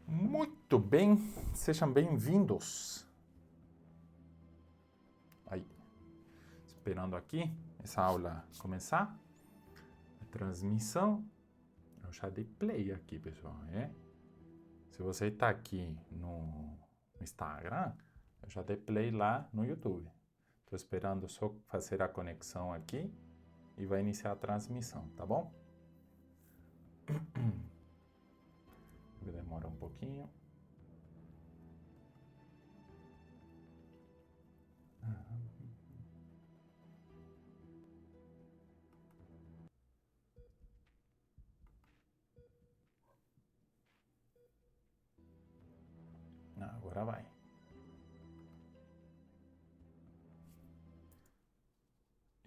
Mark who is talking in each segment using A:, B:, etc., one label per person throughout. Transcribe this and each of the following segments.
A: Muito bem, sejam bem-vindos. Aí, esperando aqui essa aula começar. A transmissão. Eu já dei play aqui, pessoal. Se você está aqui no Instagram, eu já dei play lá no YouTube. Estou esperando só fazer a conexão aqui e vai iniciar a transmissão, tá bom? Demora um pouquinho. Agora vai.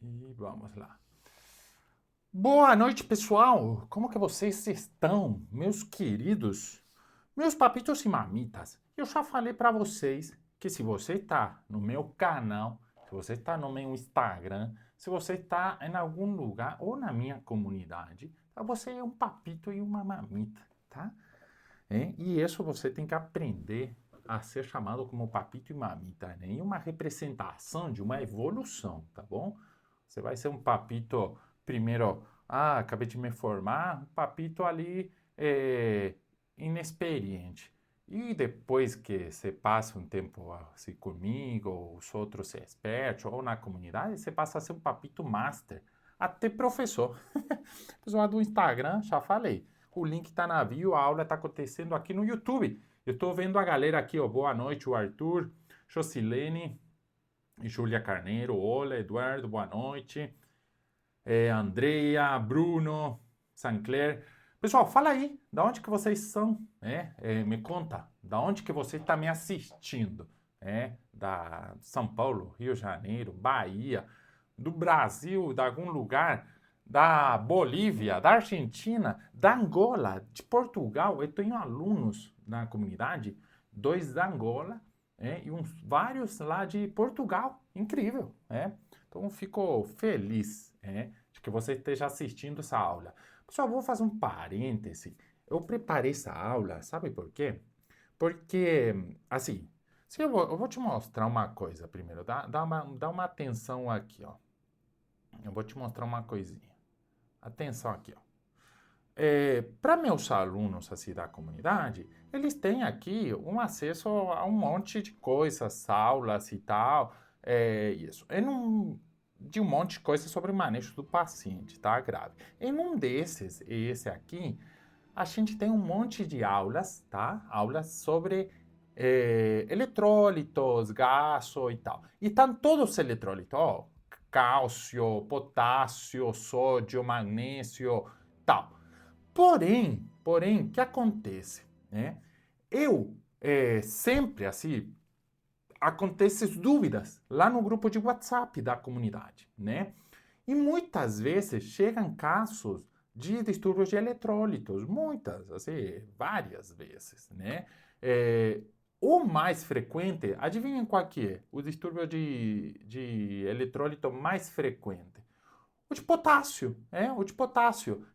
A: E vamos lá. Boa noite, pessoal! Como que vocês estão, meus queridos? Meus papitos e mamitas, eu já falei para vocês que se você está no meu canal, se você está no meu Instagram, se você está em algum lugar ou na minha comunidade, você é um papito e uma mamita, tá? E isso você tem que aprender a ser chamado como papito e mamita, né? E uma representação de uma evolução, tá bom? Você vai ser um papito, primeiro, acabei de me formar, um papito ali inexperiente. E depois que você passa um tempo assim comigo, ou os outros expertos, ou na comunidade, você passa a ser um papito master, até professor. Pessoal do Instagram, já falei. O link está na bio, a aula está acontecendo aqui no YouTube. Eu estou vendo a galera aqui, ó. Boa noite, o Arthur, Jocilene, Júlia Carneiro, olá, Eduardo, boa noite. Andreia, Bruno, Sancler. Pessoal, fala aí, da onde que vocês são? Me conta, da onde que você está me assistindo? Da São Paulo, Rio de Janeiro, Bahia, do Brasil, de algum lugar, da Bolívia, da Argentina, da Angola, de Portugal. Eu tenho alunos na comunidade, 2 da Angola e vários lá de Portugal. Incrível, Então, fico feliz de que você esteja assistindo essa aula. Pessoal, vou fazer um parêntese. Eu preparei essa aula, sabe por quê? Porque, assim, eu vou te mostrar uma coisa primeiro. Dá uma atenção aqui, ó. Eu vou te mostrar uma coisinha. Atenção aqui, ó. Para meus alunos assim, da comunidade, eles têm aqui um acesso a um monte de coisas, aulas e tal, isso. De um monte de coisas sobre o manejo do paciente, tá? Grave. Em um desses, esse aqui, a gente tem um monte de aulas, tá? Aulas sobre eletrólitos, gasto e tal. E estão todos os eletrólitos, ó, cálcio, potássio, sódio, magnésio, tal. Porém, o que acontece, Eu sempre, assim, acontecem dúvidas lá no grupo de WhatsApp da comunidade, E muitas vezes chegam casos de distúrbios de eletrólitos, muitas, assim, várias vezes, o mais frequente, adivinhem qual que é? O distúrbio de eletrólito mais frequente. O de potássio, o de potássio,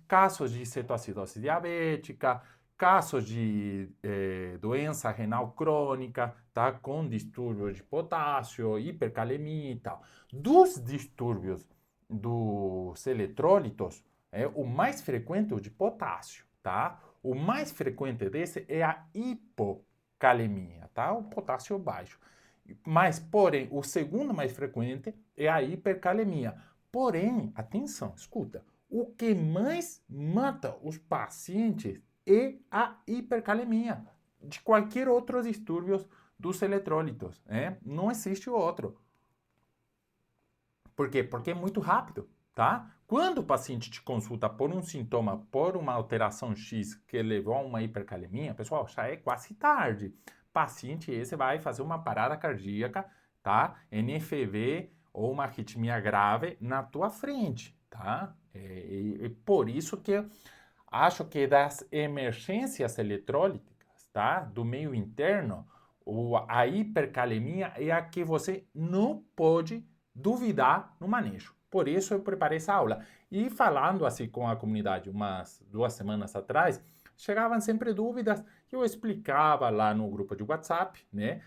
A: Casos de cetoacidose diabética, casos de doença renal crônica, tá? Com distúrbio de potássio, hipercalemia e tal. Dos distúrbios dos eletrólitos, o mais frequente é o de potássio, tá? O mais frequente desse é a hipocalemia, tá? O potássio baixo. Mas, porém, o segundo mais frequente é a hipercalemia. Porém, atenção, escuta, o que mais mata os pacientes é a hipercalemia, de qualquer outro distúrbio dos eletrólitos, Não existe outro. Por quê? Porque é muito rápido, tá? Quando o paciente te consulta por um sintoma, por uma alteração X que levou a uma hipercalemia, pessoal, já é quase tarde. Paciente esse vai fazer uma parada cardíaca, tá? NFV ou uma arritmia grave na tua frente, tá? Por isso que eu acho que das emergências eletrólíticas, tá? Do meio interno, a hipercalemia é a que você não pode duvidar no manejo. Por isso eu preparei essa aula. E falando assim com a comunidade umas 2 semanas atrás, chegavam sempre dúvidas, que eu explicava lá no grupo de WhatsApp, né?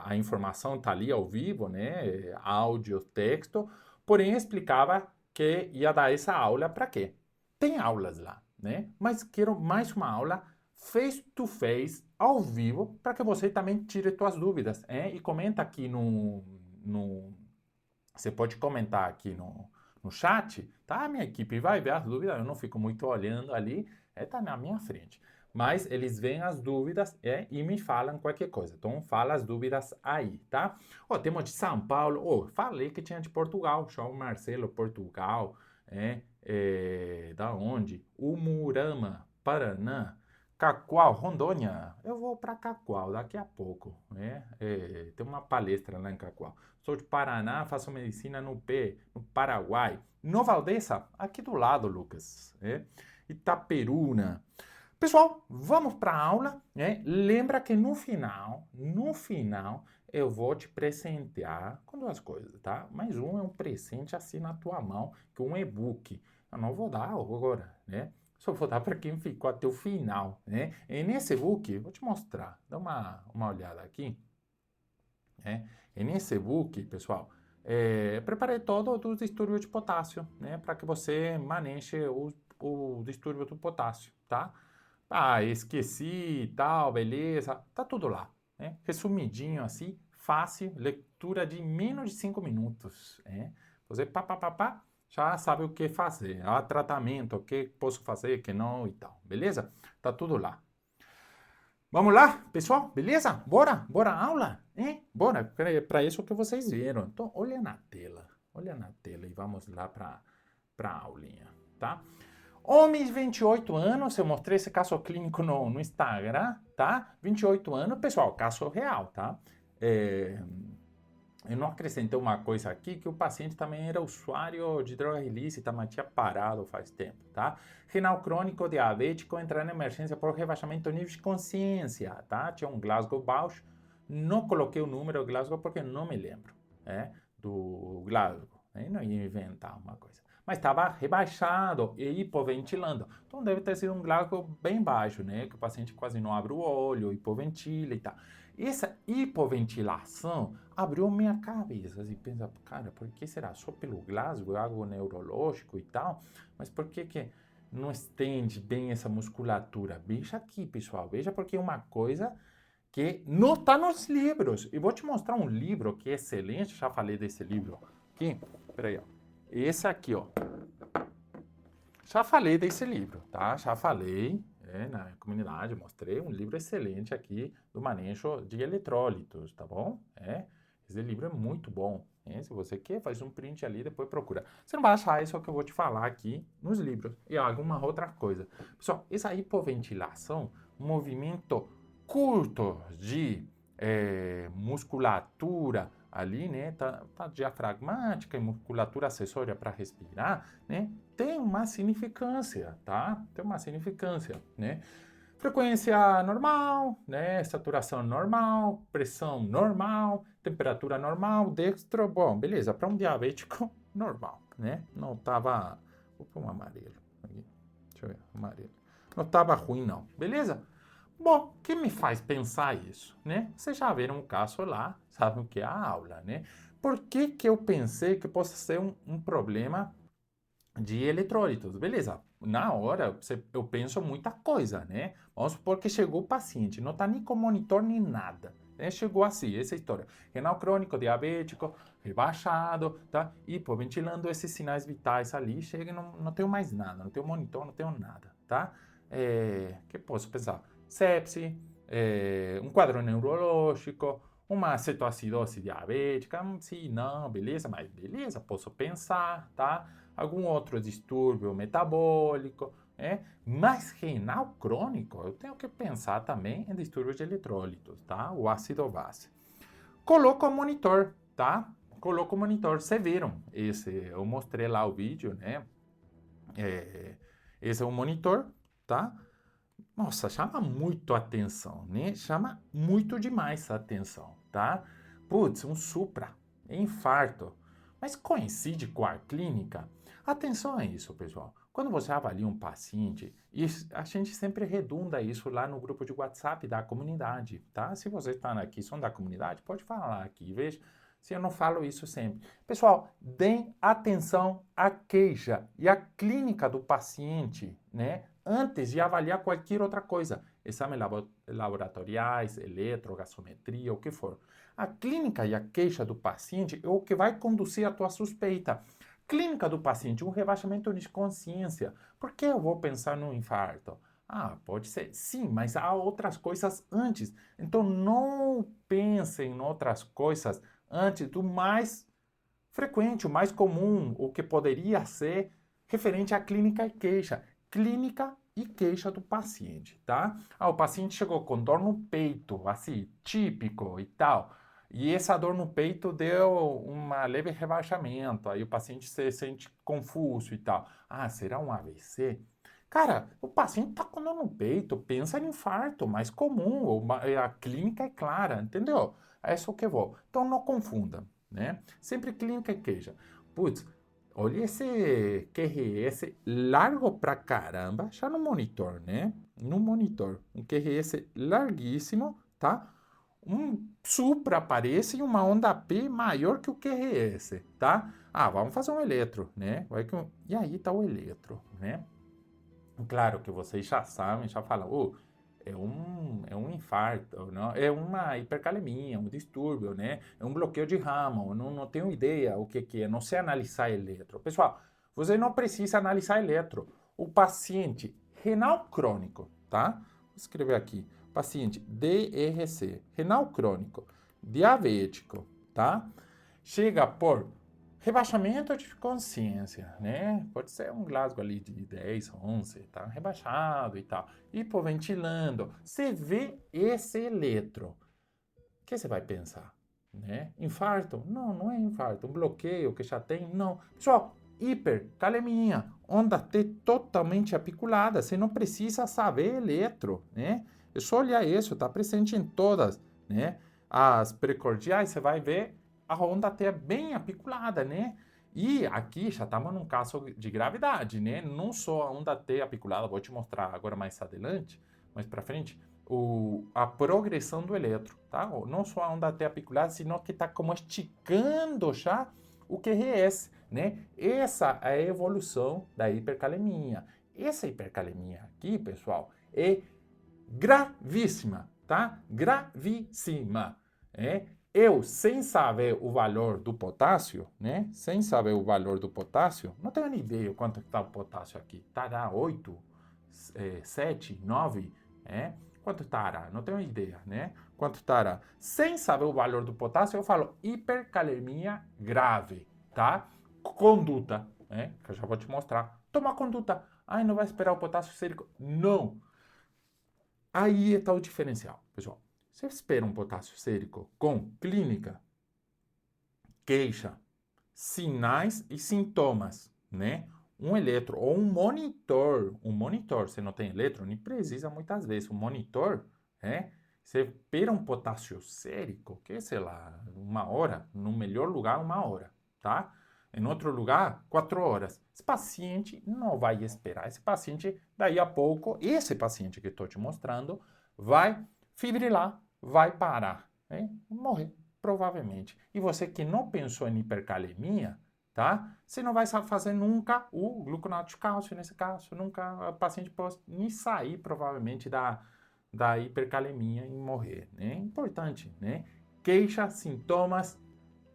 A: A informação tá ali ao vivo, né? Áudio, texto, porém explicava que ia dar essa aula para quê? Tem aulas lá, né? Mas quero mais uma aula face to face, ao vivo, para que você também tire suas dúvidas, e comenta aqui você pode comentar aqui no chat, tá? A minha equipe vai ver as dúvidas, eu não fico muito olhando ali, tá na minha frente. Mas eles veem as dúvidas e me falam qualquer coisa. Então, fala as dúvidas aí, tá? Ó, temos de São Paulo. Ó, falei que tinha de Portugal. João Marcelo, Portugal. Da onde? Umurama, Paraná. Cacoal, Rondônia. Eu vou para Cacoal daqui a pouco, né? Tem uma palestra lá em Cacoal. Sou de Paraná, faço medicina no Paraguai. Nova Odessa, aqui do lado, Lucas. Itaperuna. Pessoal, vamos para a aula, né? Lembra que no final, eu vou te presentear com duas coisas, tá? Mais um é um presente assim na tua mão, que é um e-book. Eu não vou dar agora, né? Só vou dar para quem ficou até o final, né? E nesse e-book, vou te mostrar. Dá uma olhada aqui, né? E nesse e-book, pessoal, preparei todo o distúrbio de potássio, né? Para que você maneje o distúrbio do potássio, tá? Ah, esqueci e tal, beleza. Tá tudo lá, né? Resumidinho assim, fácil, leitura de menos de 5 minutos, né? Você pá, já sabe o que fazer. Tratamento, o que posso fazer, o que não e tal, beleza? Tá tudo lá. Vamos lá, pessoal, beleza? Bora aula, hein? Bora, para isso que vocês viram. Então, olha na tela e vamos lá para a aulinha, tá? Homens 28 anos, eu mostrei esse caso clínico no Instagram, tá? 28 anos, pessoal, caso real, tá? Eu não acrescentei uma coisa aqui, que o paciente também era usuário de droga ilícita, mas tinha parado faz tempo, tá? Renal crônico diabético, entrar na emergência por rebaixamento do nível de consciência, tá? Tinha um Glasgow baixo, não coloquei o número Glasgow porque não me lembro, do Glasgow, não ia inventar uma coisa. Mas estava rebaixado e hipoventilando. Então deve ter sido um Glasgow bem baixo, né? Que o paciente quase não abre o olho, hipoventila e tal. Essa hipoventilação abriu minha cabeça. Assim, pensa, cara, por que será? Só pelo Glasgow, algo neurológico e tal? Mas por que não estende bem essa musculatura? Veja aqui, pessoal. Veja porque é uma coisa que não está nos livros. E vou te mostrar um livro que é excelente. Já falei desse livro aqui. Peraí, ó. Esse aqui, ó. Já falei desse livro, tá? Já falei na comunidade, mostrei um livro excelente aqui do manejo de eletrólitos, tá bom? Esse livro é muito bom. Se você quer, faz um print ali e depois procura. Você não vai achar isso que eu vou te falar aqui nos livros. E alguma outra coisa. Pessoal, essa hipoventilação, movimento curto de musculatura ali, né, tá diafragmática e musculatura acessória para respirar, né, tem uma significância, tá? Tem uma significância, né? Frequência normal, né, saturação normal, pressão normal, temperatura normal, dextro, bom, beleza, para um diabético normal, né? Não tava, vou pôr um amarelo aqui, deixa eu ver, amarelo. Não tava ruim não, beleza? Bom, o que me faz pensar isso, né? Vocês já viram um caso lá, sabem o que é a aula, né? Por que eu pensei que possa ser um problema de eletrólitos? Beleza, na hora eu penso muita coisa, né? Vamos supor que chegou o paciente, não tá nem com monitor nem nada, né? Chegou assim, essa história. Renal crônico, diabético, rebaixado, tá? Hipoventilando esses sinais vitais ali, chega e não tenho mais nada, não tenho monitor, não tenho nada, tá? Que posso pensar? Sepse, um quadro neurológico, uma cetoacidose diabética, sim, não, beleza, mas beleza, posso pensar, tá? Algum outro distúrbio metabólico, mas renal crônico, eu tenho que pensar também em distúrbios de eletrólitos, tá? O ácido base. Coloco o monitor, tá? Coloco o monitor, vocês viram, eu mostrei lá o vídeo, né? Esse é o monitor, tá? Nossa, chama muito atenção, né? Chama muito demais a atenção, tá? Putz, um supra, infarto. Mas coincide com a clínica? Atenção a isso, pessoal. Quando você avalia um paciente, a gente sempre redunda isso lá no grupo de WhatsApp da comunidade, tá? Se você está aqui, são da comunidade, pode falar aqui, veja se eu não falo isso sempre. Pessoal, deem atenção à queixa e à clínica do paciente, né? Antes de avaliar qualquer outra coisa. Exames laboratoriais, eletrogassometria, o que for. A clínica e a queixa do paciente é o que vai conduzir a tua suspeita. Clínica do paciente, um rebaixamento de consciência. Por que eu vou pensar no infarto? Ah, pode ser. Sim, mas há outras coisas antes. Então não pensem em outras coisas antes do mais frequente, o mais comum, o que poderia ser referente à clínica e queixa. Clínica e queixa do paciente, tá? Ah, o paciente chegou com dor no peito, assim, típico e tal. E essa dor no peito deu um leve rebaixamento, aí o paciente se sente confuso e tal. Ah, será um AVC? Cara, o paciente está com dor no peito, pensa em infarto, mais comum, a clínica é clara, entendeu? É isso que eu vou. Então não confunda, né? Sempre clínica e queixa. Putz, olha esse QRS largo pra caramba, já no monitor, né? No monitor, um QRS larguíssimo, tá? Um supra aparece e uma onda P maior que o QRS, tá? Ah, vamos fazer um eletro, né? E aí tá o eletro, né? Claro que vocês já sabem, já falam, é um infarto, não? É uma hipercalemia, um distúrbio, né? É um bloqueio de Raman, não tenho ideia o que é, não sei analisar eletro. Pessoal, você não precisa analisar eletro. O paciente renal crônico, tá? Vou escrever aqui, paciente DRC, renal crônico, diabético, tá? Chega por rebaixamento de consciência, né? Pode ser um Glasgow ali de 10, 11, tá? Rebaixado e tal. Hipoventilando. Você vê esse eletro. O que você vai pensar? Né? Infarto? Não, não é infarto. Um bloqueio que já tem? Não. Pessoal, hipercalemia. Onda T totalmente apiculada. Você não precisa saber eletro, né? É só olhar isso, está presente em todas, né? As precordiais, você vai ver a onda T é bem apiculada, né? E aqui já estamos num caso de gravidade, né? Não só a onda T apiculada, vou te mostrar agora mais adelante, mais para frente, a progressão do eletro, tá? Não só a onda T apiculada, sino que está como esticando já o QRS, né? Essa é a evolução da hipercalemia. Essa hipercalemia aqui, pessoal, é gravíssima, tá? Gravíssima, eu, sem saber o valor do potássio, né? Sem saber o valor do potássio, não tenho nem ideia quanto está o potássio aqui. Estará 8, 7, 9, Quanto estará? Não tenho ideia, né? Quanto estará? Sem saber o valor do potássio, eu falo hipercalemia grave, tá? Conduta, que eu já vou te mostrar. Toma conduta. Ai, não vai esperar o potássio sérico? Não. Aí está o diferencial, pessoal. Você espera um potássio sérico com clínica, queixa, sinais e sintomas, né? Um eletro ou um monitor, você não tem eletro, nem precisa muitas vezes, um monitor, você espera um potássio sérico, que sei lá, 1 hora, no melhor lugar 1 hora, tá? Em outro lugar, 4 horas. Esse paciente não vai esperar. Esse paciente, daí a pouco, esse paciente que estou te mostrando, vai fibrilar, vai parar, morrer, provavelmente. E você que não pensou em hipercalemia, tá? Você não vai fazer nunca o gluconato de cálcio, nesse caso, nunca o paciente pode nem sair, provavelmente, da hipercalemia e morrer, né? Importante, né? Queixa, sintomas,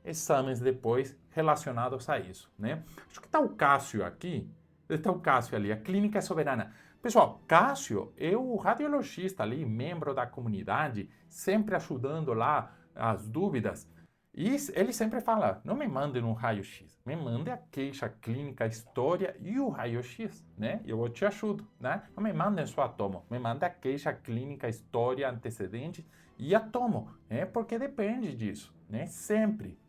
A: exames depois relacionados a isso, né? Acho que está o Cássio aqui, está o Cássio ali, a clínica é soberana. Pessoal, Cássio é o radiologista ali, membro da comunidade, sempre ajudando lá as dúvidas. E ele sempre fala, não me mandem um raio-x, me mandem a queixa clínica, a história e o raio-x, né? Eu te ajudo, né? Não me mandem só a tomo, me mandem a queixa clínica, a história, antecedentes e a tomo, porque depende disso, né? Sempre,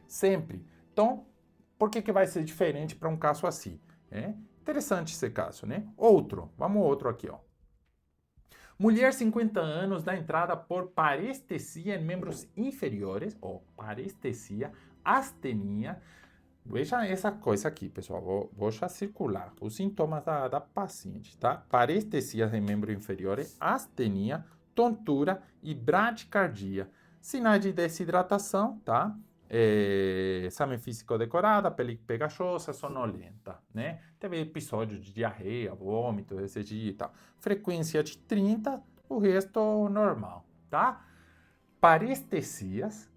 A: sempre. Então, por que vai ser diferente para um caso assim? Interessante esse caso, né? Vamos outro aqui, ó. Mulher 50 anos dá entrada por parestesia em membros inferiores, ou parestesia, astenia, Veja essa coisa aqui, pessoal. Vou já circular os sintomas da paciente, tá? Parestesia de membro inferior, astenia, tontura e bradicardia. Sinais de desidratação, tá? Exame físico decorado, pele pegajosa, sonolenta, né? Teve episódio de diarreia, vômito, esse dia e tal. Frequência de 30, o resto normal, tá? Parestesias,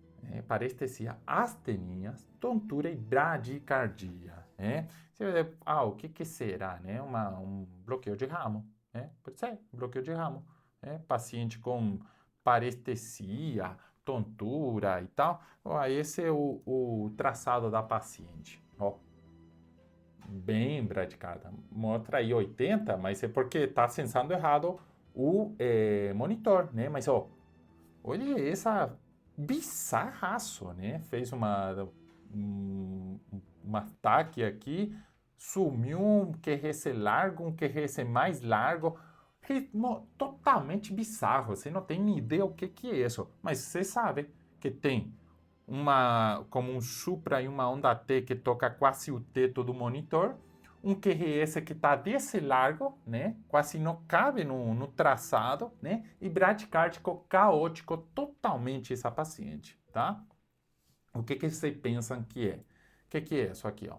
A: parestesia, astenias, tontura e bradicardia, né? Você vai dizer, o que será, né? Um bloqueio de ramo, né? Pode ser, um bloqueio de ramo, né? Paciente com parestesia, tontura e tal. Ó, esse é o traçado da paciente, ó. Bem bradicada. Mostra aí 80, mas é porque está sensando errado o monitor, né? Mas, ó, olha essa bizarraço, né? Fez um ataque aqui, sumiu um QRS largo, um QRS mais largo, ritmo totalmente bizarro. Você não tem nem ideia o que é isso, mas você sabe que tem como um Supra e uma Honda T que toca quase o teto do monitor, um QRS que está desse largo, né? Quase não cabe no traçado, né? E bradicárdico caótico totalmente essa paciente, tá? O que vocês pensam que é? O que é isso aqui, ó?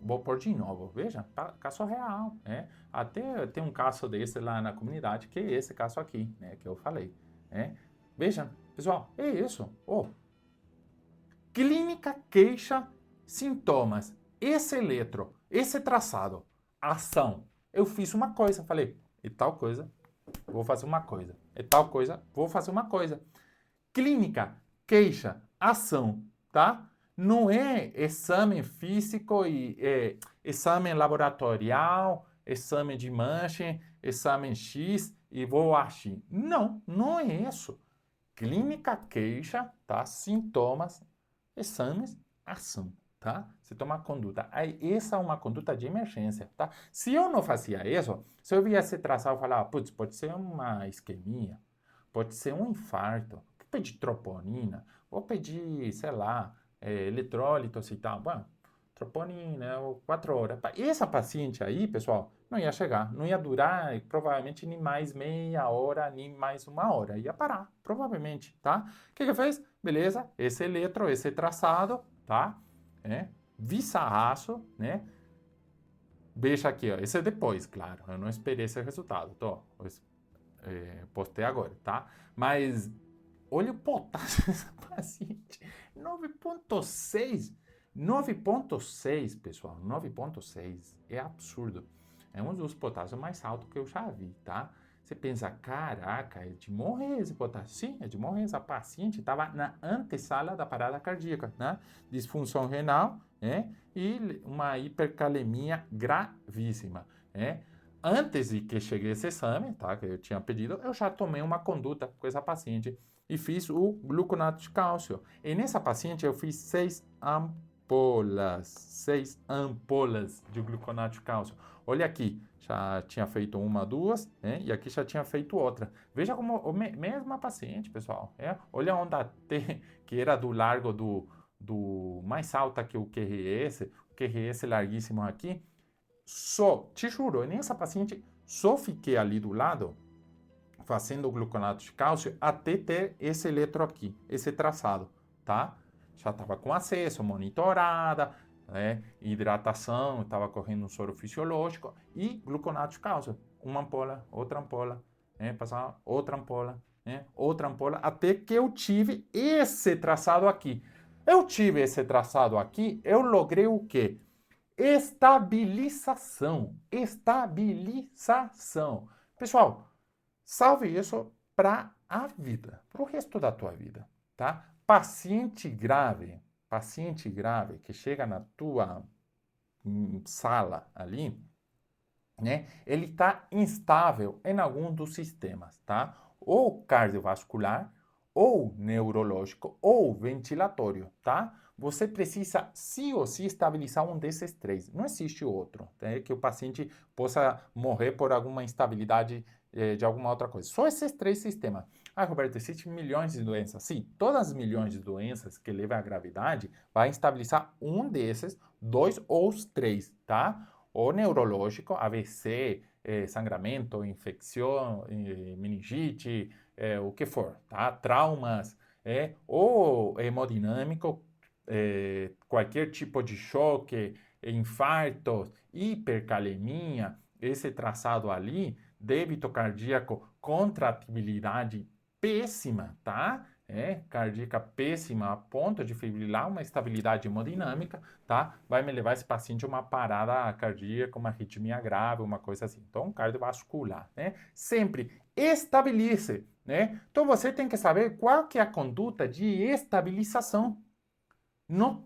A: Vou pôr de novo, veja, caso real, né? Até tem um caso desse lá na comunidade, que é esse caso aqui, né? Que eu falei, né? Veja, pessoal, é isso, clínica, queixa, sintomas, esse eletro, esse traçado, ação. Eu fiz uma coisa, falei, e tal coisa, vou fazer uma coisa. E tal coisa, vou fazer uma coisa. Clínica, queixa, ação, tá? Não é exame físico e exame laboratorial, exame de mancha, exame X e vou achar. Não, não é isso. Clínica, queixa, tá? Sintomas, exames, ação, tá? Você toma conduta. Aí, essa é uma conduta de emergência, tá? Se eu não fazia isso, se eu viesse traçar, eu falava, putz, pode ser uma isquemia, pode ser um infarto, vou pedir troponina, vou pedir, sei lá, eletrólitos e tal. Bom, troponina, 4 horas. E essa paciente aí, pessoal, não ia chegar, não ia durar provavelmente nem mais meia hora, nem mais uma hora. Ia parar, provavelmente, tá? O que fez? Beleza, esse eletro, esse traçado, tá? Visarraço, né? Veja aqui, ó. Esse é depois, claro. Eu não esperei esse resultado. Postei agora, tá? Mas olha o potássio dessa paciente. 9,6. 9,6, pessoal. 9,6. É absurdo. É um dos potássios mais altos que eu já vi, tá? Você pensa, caraca, é de morrer esse potássio. Sim, é de morrer. Essa paciente estava na antessala da parada cardíaca, né? Disfunção renal, né? E uma hipercalemia gravíssima, né? Antes de que chegue esse exame, tá? Que eu tinha pedido, eu já tomei uma conduta com essa paciente e fiz o gluconato de cálcio. E nessa paciente eu fiz 6 ampolas de gluconato de cálcio. Olha aqui, já tinha feito uma, duas, né? E aqui já tinha feito outra. Veja como, mesma paciente, pessoal. Olha a onda T, que era do largo do mais alta que o QRS larguíssimo aqui. Te juro, nessa paciente, só fiquei ali do lado, fazendo o gluconato de cálcio, até ter esse eletro aqui, esse traçado, tá? Já estava com acesso, monitorada, né? Hidratação, estava correndo um soro fisiológico e gluconato de cálcio. Uma ampola, né? Passar outra ampola, né? Outra ampola, até que eu tive esse traçado aqui. Eu tive esse traçado aqui, eu logrei o quê? Estabilização. Estabilização. Pessoal, salve isso para a vida, para o resto da tua vida, tá? Paciente grave que chega na tua sala ali, né? Ele está instável em algum dos sistemas, tá? Ou cardiovascular, ou neurológico, ou ventilatório, tá? Você precisa, sim ou sim, estabilizar um desses 3. Não existe outro, tá? Que o paciente possa morrer por alguma instabilidade de alguma outra coisa. Só esses três sistemas. Ah, Roberto, existem milhões de doenças. Sim, todas as milhões de doenças que levam à gravidade vai estabilizar um desses, dois ou os três, tá? O neurológico, AVC, sangramento, infecção, meningite, o que for, tá? Traumas, ou hemodinâmico, qualquer tipo de choque, infarto, hipercalemia, esse traçado ali, débito cardíaco, contratibilidade péssima, tá? Cardíaca péssima a ponto de fibrilar, uma estabilidade hemodinâmica, tá? Vai me levar esse paciente a uma parada cardíaca, uma arritmia grave, uma coisa assim. Então, cardiovascular, né? Sempre estabilize, né? Então, você tem que saber qual que é a conduta de estabilização. Não,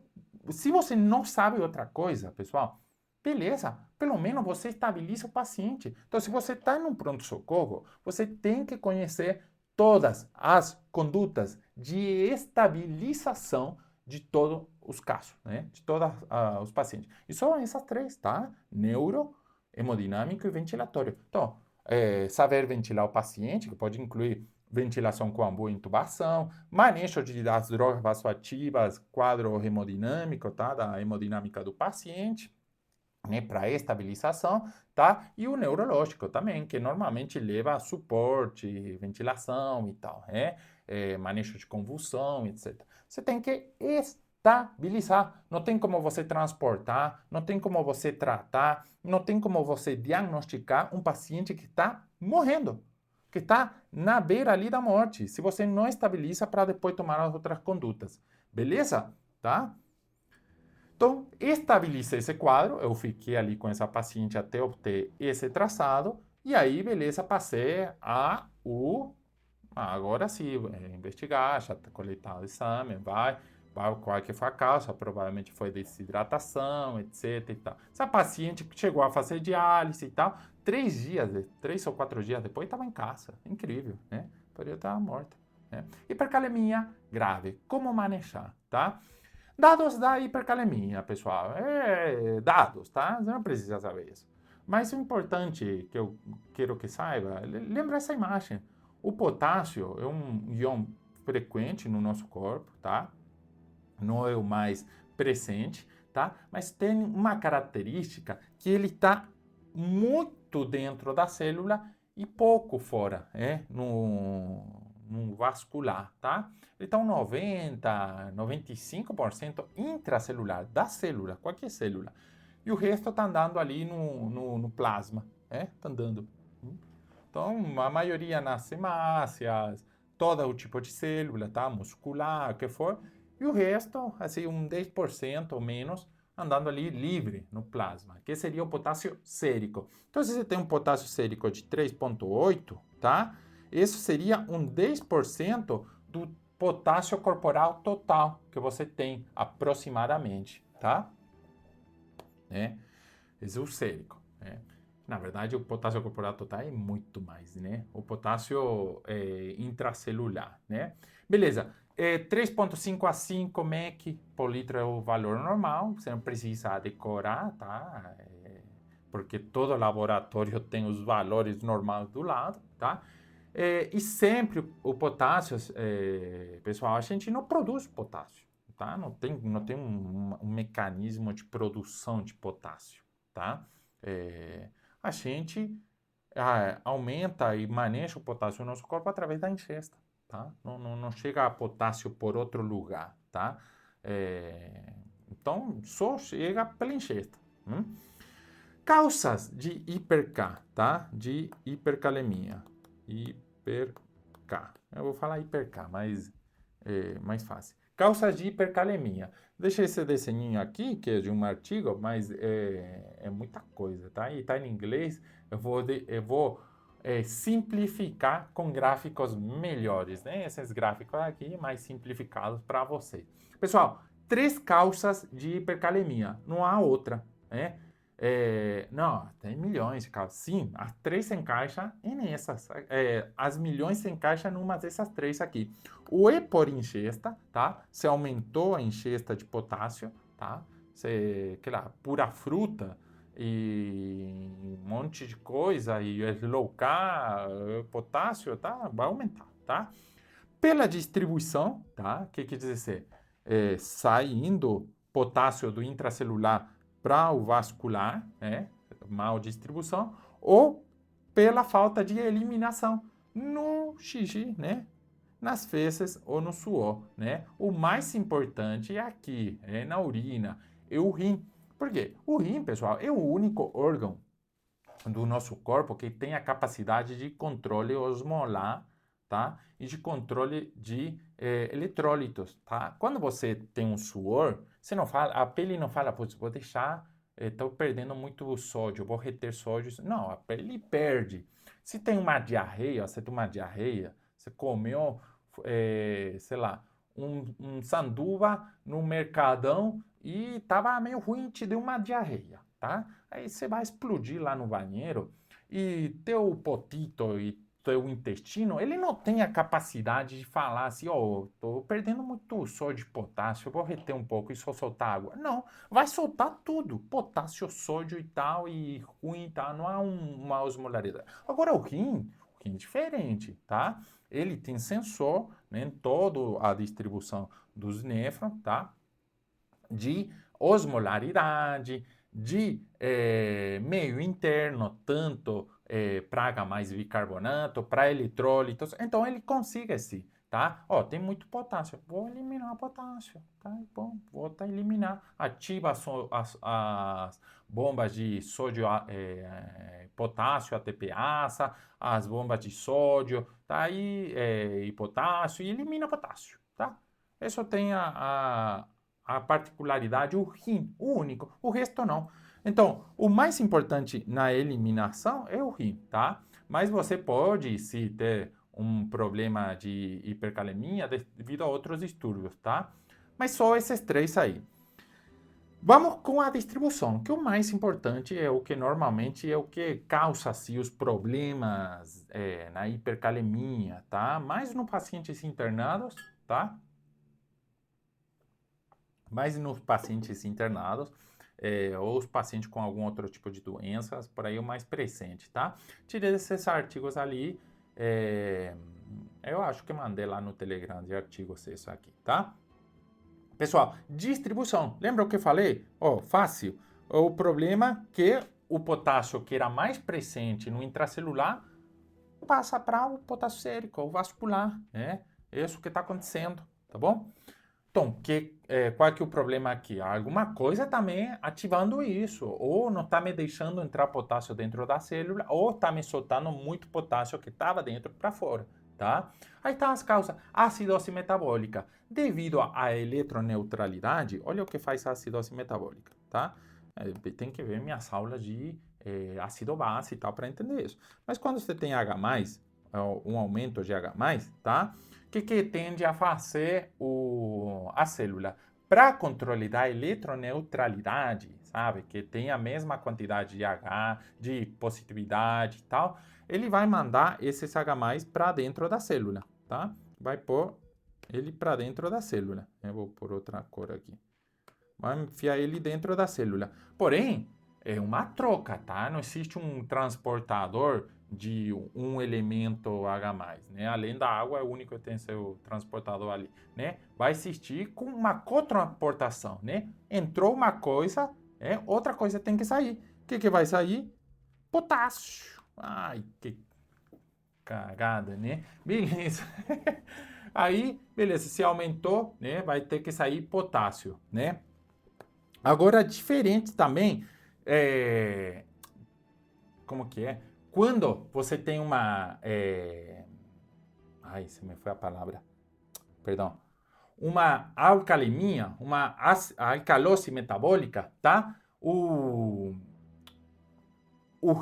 A: se você não sabe outra coisa, pessoal, beleza, pelo menos você estabiliza o paciente. Então, se você está num pronto-socorro, você tem que conhecer todas as condutas de estabilização de todos os casos, né? De todos os pacientes. E são essas três, tá? Neuro, hemodinâmico e ventilatório. Então, saber ventilar o paciente, que pode incluir ventilação com boa intubação, manejo das drogas vasoativas, quadro hemodinâmico, tá? Da hemodinâmica do paciente, né? Para estabilização, tá? E o neurológico também, que normalmente leva a suporte, ventilação e tal, né? Manejo de convulsão, etc. Você tem que estabilizar. Não tem como você transportar, não tem como você tratar, não tem como você diagnosticar um paciente que está morrendo, que está na beira ali da morte, se você não estabiliza para depois tomar as outras condutas. Beleza? Tá? Então, estabiliza esse quadro. Eu fiquei ali com essa paciente até obter esse traçado. E aí, beleza, passei a agora sim, investigar, já coletar o exame, qual que foi a causa, provavelmente foi desidratação, etc e tal. Essa paciente chegou a fazer diálise e tal, 3 ou 4 dias depois estava em casa, incrível, né? Poderia estar morta, né? Hipercalemia grave, como manejar, tá? Dados da hipercalemia, pessoal, dados, tá? Você não precisa saber isso. Mas o importante que eu quero que saiba, lembra essa imagem. O potássio é um íon frequente no nosso corpo, tá? Não é o mais presente, tá? Mas tem uma característica que ele está muito dentro da célula e pouco fora, no vascular, tá? Então, 95% intracelular da célula, qualquer célula. E o resto está andando ali no plasma, Está andando. Então, a maioria nas hemácias, todo o tipo de célula, tá? Muscular, o que for. E o resto, assim, 10% ou menos, andando ali livre no plasma, que seria o potássio sérico. Então, se você tem um potássio sérico de 3,8, tá? Isso seria 10% do potássio corporal total que você tem, aproximadamente, tá? Esse é o sérico, Na verdade, o potássio corporal total é muito mais, né? O potássio intracelular, né? Beleza. 3,5 a 5 mEq por litro é o valor normal. Você não precisa decorar, tá? Porque todo laboratório tem os valores normais do lado, tá? E sempre o potássio, pessoal, a gente não produz potássio, tá? Não tem um mecanismo de produção de potássio, tá? A gente aumenta e maneja o potássio no nosso corpo através da ingesta, tá? Não chega a potássio por outro lugar, tá? Então, só chega pela ingesta. Causas de hiper-K, tá? De hipercalemia. Hiper-K. Eu vou falar hiper-K, mas é mais fácil. Causas de hipercalemia. Deixa esse desenho aqui, que é de um artigo, mas é muita coisa, tá? E tá em inglês. Eu vou simplificar com gráficos melhores, né? Esses gráficos aqui mais simplificados para você. Pessoal, 3 causas de hipercalemia. Não há outra, né? Não, tem milhões de causas. Sim, as 3 se encaixam nessas. As milhões se encaixam numa dessas 3 aqui. O E por ingesta, tá? Se aumentou a ingesta de potássio, tá? Pura fruta, e um monte de coisa, e low carb, potássio, tá? Vai aumentar, tá? Pela distribuição, tá? O que quer dizer? Saindo potássio do intracelular para o vascular, né? Mal distribuição, ou pela falta de eliminação no xixi, né? Nas fezes ou no suor, né? O mais importante é aqui, na urina, é o rim. Por quê? O rim, pessoal, é o único órgão do nosso corpo que tem a capacidade de controle osmolar, tá? E de controle de eletrólitos, tá? Quando você tem um suor, você não fala, a pele não fala, putz, vou deixar, estou perdendo muito sódio, vou reter sódio. Não, a pele perde. Se tem uma diarreia, você tem uma diarreia, você comeu, sei lá, um sanduba no mercadão e tava meio ruim, te deu uma diarreia, tá? Aí você vai explodir lá no banheiro e teu potito e teu intestino, ele não tem a capacidade de falar assim, ó, tô perdendo muito sódio e potássio, eu vou reter um pouco e só soltar água. Não, vai soltar tudo, potássio, sódio e tal, e ruim e tal, não há uma osmolaridade. Agora o rim é diferente, tá? Ele tem sensor, né, em toda a distribuição dos néfrons, tá? De osmolaridade, de meio interno, tanto para H mais bicarbonato, para eletrólitos. Então ele consiga esse, tá? Ó, tem muito potássio. Vou eliminar o potássio, tá? Bom, vou eliminar. Ativa as bombas de sódio, potássio, ATPase, as bombas de sódio, tá? E potássio, e elimina potássio, tá? Isso tem a particularidade, o rim, o único, o resto não. Então, o mais importante na eliminação é o rim, tá? Mas você pode, se ter um problema de hipercalemia devido a outros distúrbios, tá? Mas só esses três aí. Vamos com a distribuição, que o mais importante é o que normalmente é o que causa assim, os problemas na hipercalemia, tá? Mais no pacientes internados, tá? Mas nos pacientes internados, ou os pacientes com algum outro tipo de doenças, por aí o mais presente, tá? Tirei esses artigos ali, eu acho que mandei lá no Telegram de artigos isso aqui, tá? Pessoal, distribuição, lembra o que eu falei? Ó, fácil. O problema é que o potássio que era mais presente no intracelular passa para o potássio sérico, o vascular, né? É isso que está acontecendo, tá bom? Então, qual é que é o problema aqui? Alguma coisa também ativando isso, ou não está me deixando entrar potássio dentro da célula, ou está me soltando muito potássio que estava dentro para fora, tá? Aí estão as causas, acidose metabólica. Devido à eletroneutralidade, olha o que faz a acidose metabólica, tá? Tem que ver minhas aulas de ácido base e tal para entender isso. Mas quando você tem H+, um aumento de H+, tá? O que tende a fazer a célula? Para controle da eletroneutralidade, sabe? Que tem a mesma quantidade de H, de positividade e tal, ele vai mandar esses H+, para dentro da célula, tá? Vai pôr ele para dentro da célula. Eu vou pôr outra cor aqui. Vai enfiar ele dentro da célula. Porém, é uma troca, tá? Não existe um transportador de um elemento H+, né? Além da água, é o único que tem seu transportador ali, né? Vai existir com uma cotransportação, né? Entrou uma coisa, outra coisa tem que sair. O que vai sair? Potássio. Ai, que cagada, né? Beleza. Aí, beleza, se aumentou, né? Vai ter que sair potássio, né? Agora, diferente também, como que é? Quando você tem uma... Ai, se me foi a palavra. Perdão. Uma alcalemia, uma alcalose metabólica, tá? O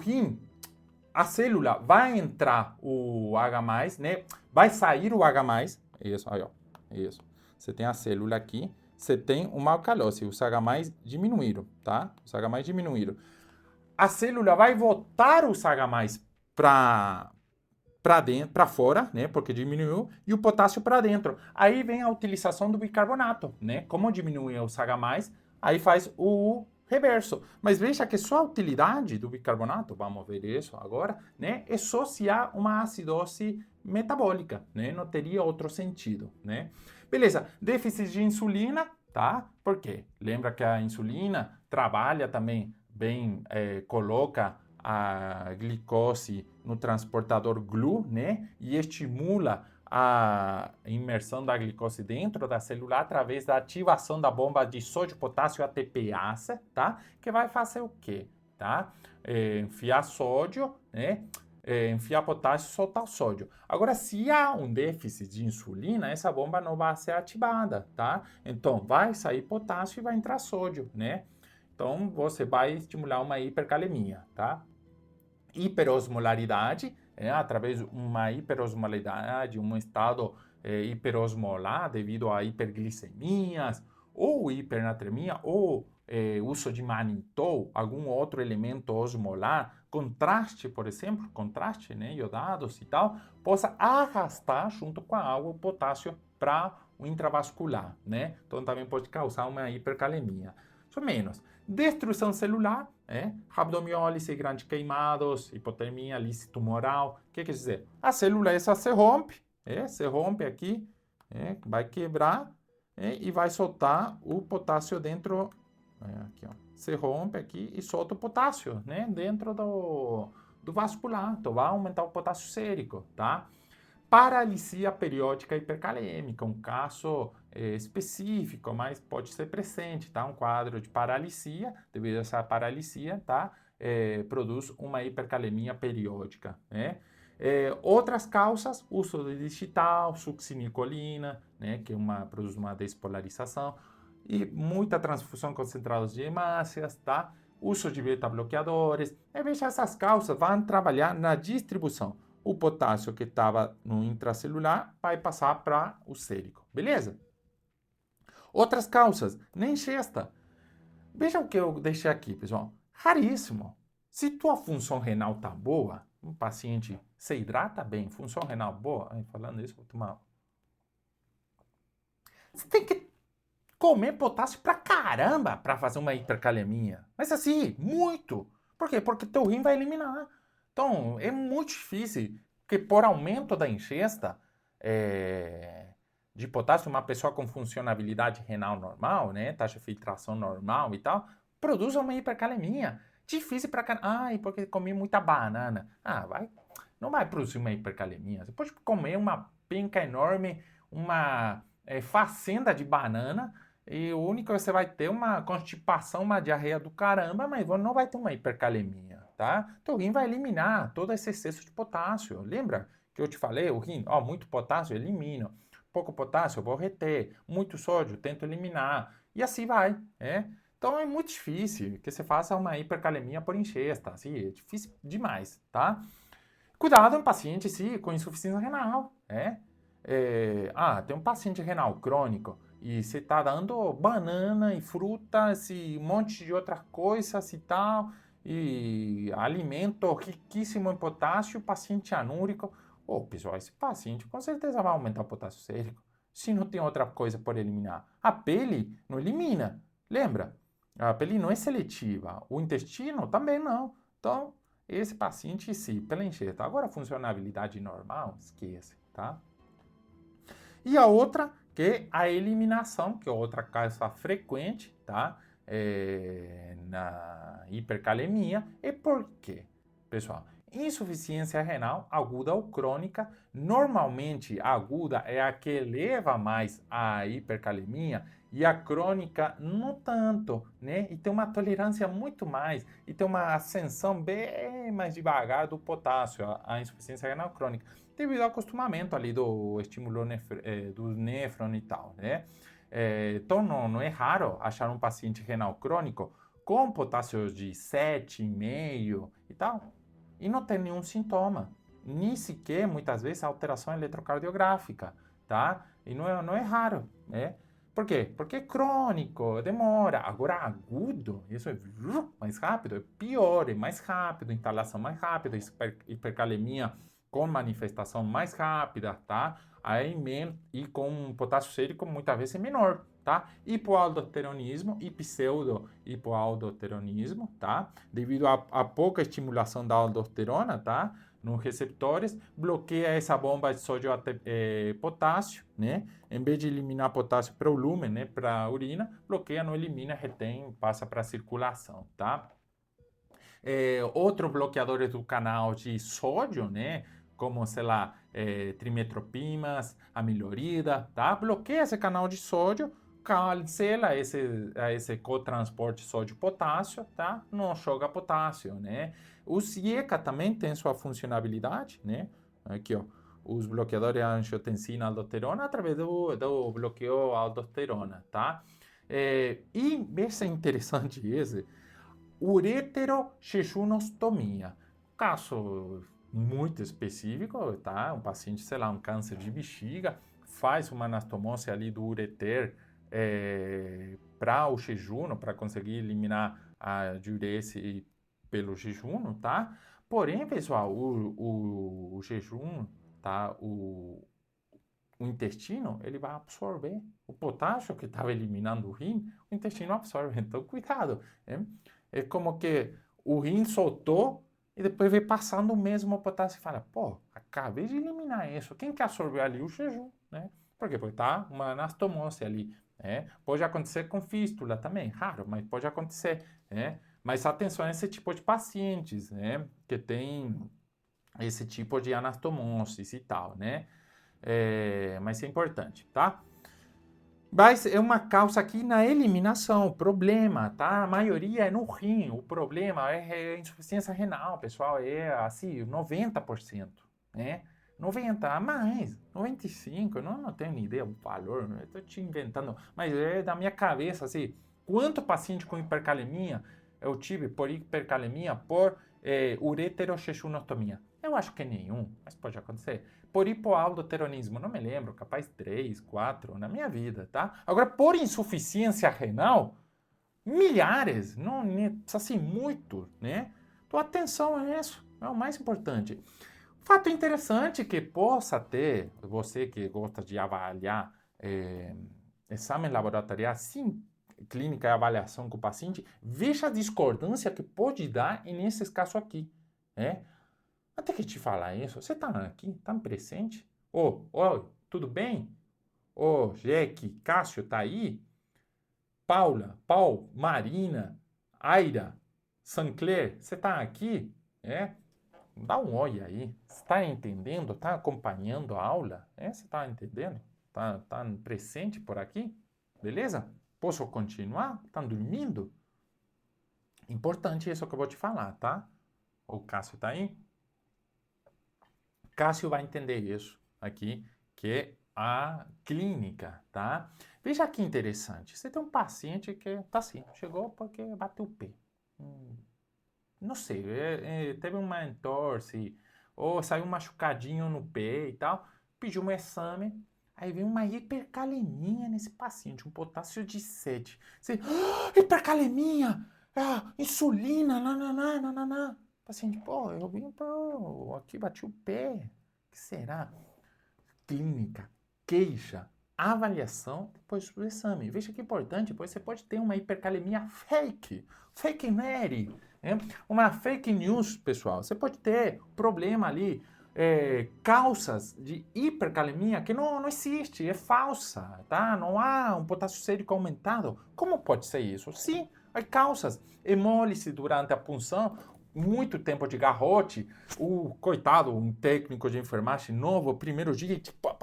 A: rim, a célula vai entrar o H+, né? Vai sair o H+. Isso, aí, ó. Isso. Você tem a célula aqui. Você tem uma alcalose. Os H+ diminuíram, tá? Os H+ diminuíram. A célula vai voltar os H+ para dentro, para fora, né? Porque diminuiu, e o potássio para dentro. Aí vem a utilização do bicarbonato, né? Como diminuiu os H+, aí faz o reverso. Mas veja que só a utilidade do bicarbonato, vamos ver isso agora, né? É só se há uma acidose metabólica, né? Não teria outro sentido, né? Beleza, déficit de insulina, tá? Por quê? Lembra que a insulina trabalha também bem, coloca a glicose no transportador GLU, né? E estimula a imersão da glicose dentro da célula através da ativação da bomba de sódio potássio ATPase, tá? Que vai fazer o quê, tá? Enfiar sódio, né? Enfiar potássio e soltar o sódio. Agora, se há um déficit de insulina, essa bomba não vai ser ativada, tá? Então, vai sair potássio e vai entrar sódio, né? Então, você vai estimular uma hipercalemia, tá? Hiperosmolaridade, através de uma hiperosmolaridade, um estado hiperosmolar devido a hiperglicemias, ou hipernatremia, ou uso de manitol, algum outro elemento osmolar, contraste, por exemplo, contraste, né, iodados e tal, possa arrastar junto com a água o potássio para o intravascular, né? Então também pode causar uma hipercalemia. Só menos. Destruição celular, rabdomiólise, grandes queimados, hipotermia, lise tumoral. O que quer dizer? A célula essa se rompe aqui, vai quebrar e vai soltar o potássio dentro, aqui, ó, se rompe aqui e solta o potássio, né, dentro do vascular. Então vai aumentar o potássio sérico, tá? Paralisia periódica hipercalêmica, um caso específico, mas pode ser presente, tá? Um quadro de paralisia, devido a essa paralisia, tá? Produz uma hipercalemia periódica, né? Outras causas, uso de digital, succinilcolina, né? Que produz uma despolarização, e muita transfusão concentrada de hemácias, tá? Uso de beta-bloqueadores. Veja, essas causas vão trabalhar na distribuição. O potássio que estava no intracelular vai passar para o sérico, beleza? Outras causas, nem ingesta. Veja o que eu deixei aqui, pessoal. Raríssimo. Se tua função renal tá boa, um paciente se hidrata bem, função renal boa, falando isso, vou tomar. Você tem que comer potássio pra caramba para fazer uma hipercalemia. Mas assim, muito. Por quê? Porque teu rim vai eliminar. Então, é muito difícil, porque por aumento da ingesta de potássio, uma pessoa com funcionabilidade renal normal, né, taxa de filtração normal e tal, produz uma hipercalemia. Difícil pra caramba. Ai, porque comi muita banana. Não vai produzir uma hipercalemia. Você pode comer uma penca enorme, uma fazenda de banana, e o único que você vai ter uma constipação, uma diarreia do caramba, mas não vai ter uma hipercalemia, tá? Então o rim vai eliminar todo esse excesso de potássio. Lembra que eu te falei? O rim, muito potássio, elimino. Pouco potássio, eu vou reter. Muito sódio, tento eliminar. E assim vai, Então é muito difícil que você faça uma hipercalemia por ingesta, assim, é difícil demais, tá? Cuidado em paciente, com insuficiência renal, tem um paciente renal crônico, e você está dando banana e frutas e um monte de outras coisas e tal, e alimento riquíssimo em potássio, paciente anúrico. Pessoal, esse paciente com certeza vai aumentar o potássio sérico, se não tem outra coisa por eliminar. A pele não elimina, lembra? A pele não é seletiva, o intestino também não. Então, esse paciente, pela ingesta. Agora, a funcionabilidade normal, esquece, tá? E a outra, que é a eliminação, que é outra causa frequente, tá? Na hipercalemia. E por quê? Pessoal, insuficiência renal aguda ou crônica. Normalmente, a aguda é a que leva mais à hipercalemia e a crônica não tanto, né? E tem uma tolerância muito mais, e tem uma ascensão bem mais devagar do potássio, a insuficiência renal crônica, devido ao acostumamento ali do estímulo do néfron e tal, né? Então não é raro achar um paciente renal crônico com potássio de 7,5 e tal, e não tem nenhum sintoma, nem sequer, muitas vezes, alteração eletrocardiográfica, tá? E não é raro, né? Por quê? Porque é crônico, demora. Agora, agudo, isso é mais rápido, é pior, é mais rápido, instalação mais rápida, hipercalemia com manifestação mais rápida, tá? Aí, e com potássio sérico muitas vezes é menor, tá? Hipoaldosteronismo e pseudo-hipoaldosteronismo, tá? Devido a pouca estimulação da aldosterona, tá? Nos receptores, bloqueia essa bomba de sódio até potássio, né? Em vez de eliminar potássio para o lúmen, né? Para a urina, bloqueia, não elimina, retém, passa para a circulação, tá? Outros bloqueadores do canal de sódio, né? Como, sei lá, trimetropimas, amilorida, tá? Bloqueia esse canal de sódio, cancela esse cotransporte sódio-potássio, tá? Não joga potássio, né? O IECA também tem sua funcionalidade, né? Aqui, ó, os bloqueadores de angiotensina aldosterona através do bloqueio aldosterona, tá? E esse é interessante esse, ureterojejunostomia. Caso muito específico, tá? Um paciente, sei lá, um câncer de bexiga, faz uma anastomose ali do ureter para o jejum, para conseguir eliminar a diurese pelo jejum, tá? Porém, pessoal, o jejum, tá? O intestino, ele vai absorver o potássio que estava eliminando o rim, o intestino absorve. Então, cuidado, né? É como que o rim soltou e depois veio passando o mesmo potássio e fala, pô, acabei de eliminar isso. Quem que absorveu ali? O jejum, né? Por quê? Porque tá uma anastomose ali, né? Pode acontecer com fístula também, raro, mas pode acontecer, né? Mas atenção a esse tipo de pacientes, né? Que tem esse tipo de anastomose e tal, né? Mas é importante, tá? Mas é uma causa aqui na eliminação, o problema, tá? A maioria é no rim, o problema é insuficiência renal, pessoal, é assim, 90%, né? 90, a mais, 95, eu não tenho nem ideia do valor, eu tô te inventando, mas é da minha cabeça, assim, quanto paciente com hipercalemia eu tive por hipercalemia por ureterojejunostomia? Eu acho que nenhum, mas pode acontecer. Por hipoaldoteronismo, não me lembro, capaz 3, 4 na minha vida, tá? Agora, por insuficiência renal, milhares, não assim, muito, né? Então, atenção a isso, é o mais importante. Fato interessante que possa ter, você que gosta de avaliar exame laboratorial, sim, clínica e avaliação com o paciente, veja a discordância que pode dar nesses casos aqui, né? Até que te falar isso, você tá aqui, tá presente? Ô, tudo bem? Ô, Jack, Cássio, tá aí? Paula, Paul, Marina, Aira, Sancler, você tá aqui? Dá um oi aí. Você tá entendendo? Tá acompanhando a aula? Você tá entendendo? Tá presente por aqui? Beleza? Posso continuar? Tá dormindo? Importante isso que eu vou te falar, tá? O Cássio tá aí? Cássio vai entender isso aqui, que é a clínica, tá? Veja que interessante. Você tem um paciente que tá assim, chegou porque bateu o pé. Não sei, teve uma entorse, ou saiu um machucadinho no pé e tal, pediu um exame, aí veio uma hipercalemia nesse paciente, um potássio de 7. Você, hipercalemia, insulina, nananana. Paciente, pô, eu vim aqui, bati o pé, o que será? Clínica, queixa, avaliação, depois do exame. Veja que importante, pois você pode ter uma hipercalemia fake Mary, né? Uma fake news, pessoal. Você pode ter problema ali, causas de hipercalemia que não existe, é falsa, tá? Não há um potássio sérico aumentado. Como pode ser isso? Sim, há causas. Hemólise durante a punção, muito tempo de garrote, o coitado, um técnico de enfermagem novo, primeiro dia, tipo,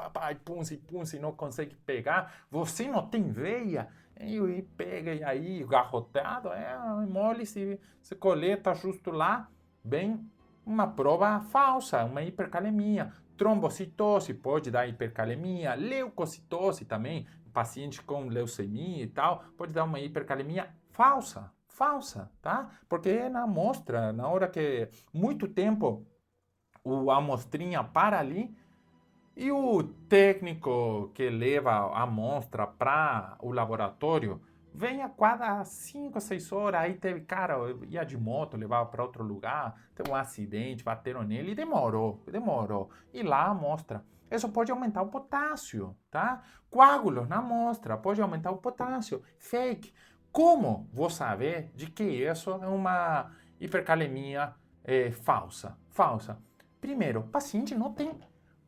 A: punse, não consegue pegar, você não tem veia, e pega, e aí, garrotado, hemólise, se coleta justo lá, bem, uma prova falsa, uma hipercalemia, trombocitose pode dar hipercalemia, leucocitose também, paciente com leucemia e tal, pode dar uma hipercalemia falsa, tá? Porque na amostra, na hora que muito tempo a amostrinha para ali e o técnico que leva a amostra para o laboratório vem a cada 5, 6 horas, aí teve, cara, eu ia de moto, levava para outro lugar, teve um acidente, bateram nele e demorou. E lá a amostra. Isso pode aumentar o potássio, tá? Coágulos na amostra pode aumentar o potássio. Fake. Como vou saber de que isso é uma hipercalemia falsa? Falsa. Primeiro, o paciente não tem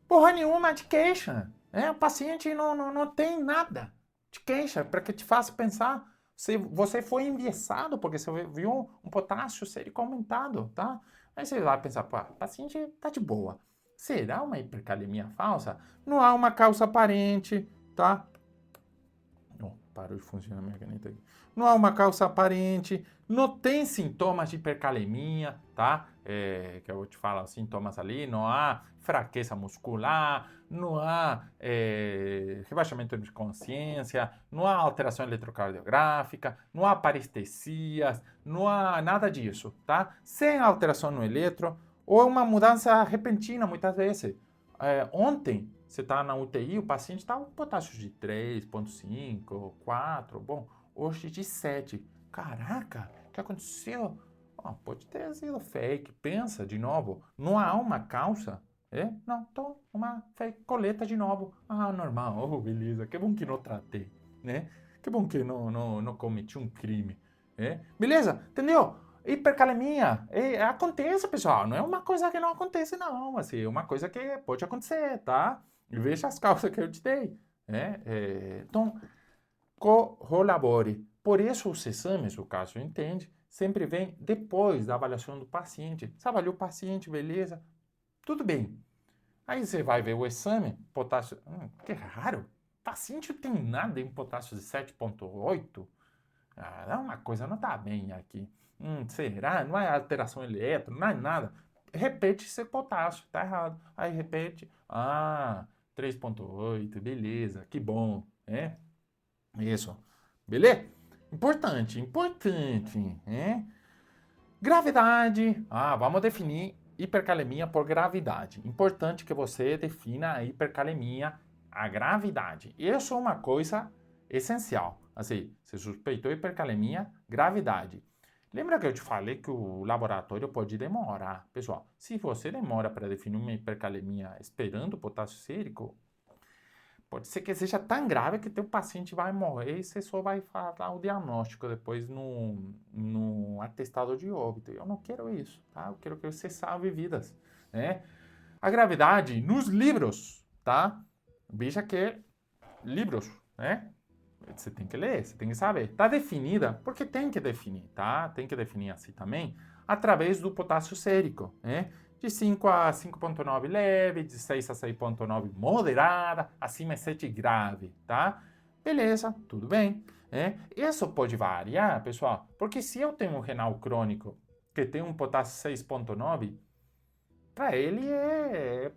A: porra nenhuma de queixa. O paciente não tem nada de queixa para que te faça pensar se você foi enviesado porque você viu um potássio sérico aumentado, tá? Aí você vai pensar, pô, o paciente tá de boa. Será uma hipercalemia falsa? Não há uma causa aparente, tá? Oh, parou de funcionar a minha caneta aqui. Não há uma causa aparente, não tem sintomas de hipercalemia, tá? Que eu vou te falar, os sintomas ali, não há fraqueza muscular, não há rebaixamento de consciência, não há alteração eletrocardiográfica, não há parestesias, não há nada disso, tá? Sem alteração no eletro, ou uma mudança repentina, muitas vezes. Ontem, você está na UTI, o paciente está com potássio de 3,5, 4, bom, hoje de 7. Caraca, o que aconteceu? Pode ter sido fake. Pensa de novo, não há uma causa. Não, tô uma fake, coleta de novo. Normal, oh, beleza, que bom que não tratei, né? Que bom que não cometi um crime, beleza, entendeu? Hipercalemia, acontece, pessoal, não é uma coisa que não acontece, não, assim, é uma coisa que pode acontecer, tá? Veja as causas que eu te dei, então, colabore. Por isso, os exames, o caso entende, sempre vem depois da avaliação do paciente. Você avaliou o paciente, beleza? Tudo bem. Aí você vai ver o exame, potássio, que raro, o paciente tem nada em potássio de 7,8. Uma coisa não está bem aqui. Será? Não é alteração elétrica, não é nada. Repete esse potássio, tá errado. Aí repete, 3,8, beleza, que bom, Isso, beleza? Importante, importante, Gravidade, vamos definir hipercalemia por gravidade. Importante que você defina a hipercalemia, a gravidade. Isso é uma coisa essencial. Assim, você suspeitou hipercalemia, gravidade. Lembra que eu te falei que o laboratório pode demorar? Pessoal, se você demora para definir uma hipercalemia esperando o potássio sérico, pode ser que seja tão grave que teu paciente vai morrer e você só vai falar o diagnóstico depois no atestado de óbito. Eu não quero isso, tá? Eu quero que você salve vidas, né? A gravidade nos livros, tá? Veja que livros, né? Você tem que ler, você tem que saber. Está definida, porque tem que definir, tá? Tem que definir assim também, através do potássio sérico, De 5 a 5,9 leve, de 6 a 6,9 moderada, acima é 7 grave, tá? Beleza, tudo bem. Isso pode variar, pessoal, porque se eu tenho um renal crônico que tem um potássio 6,9, para ele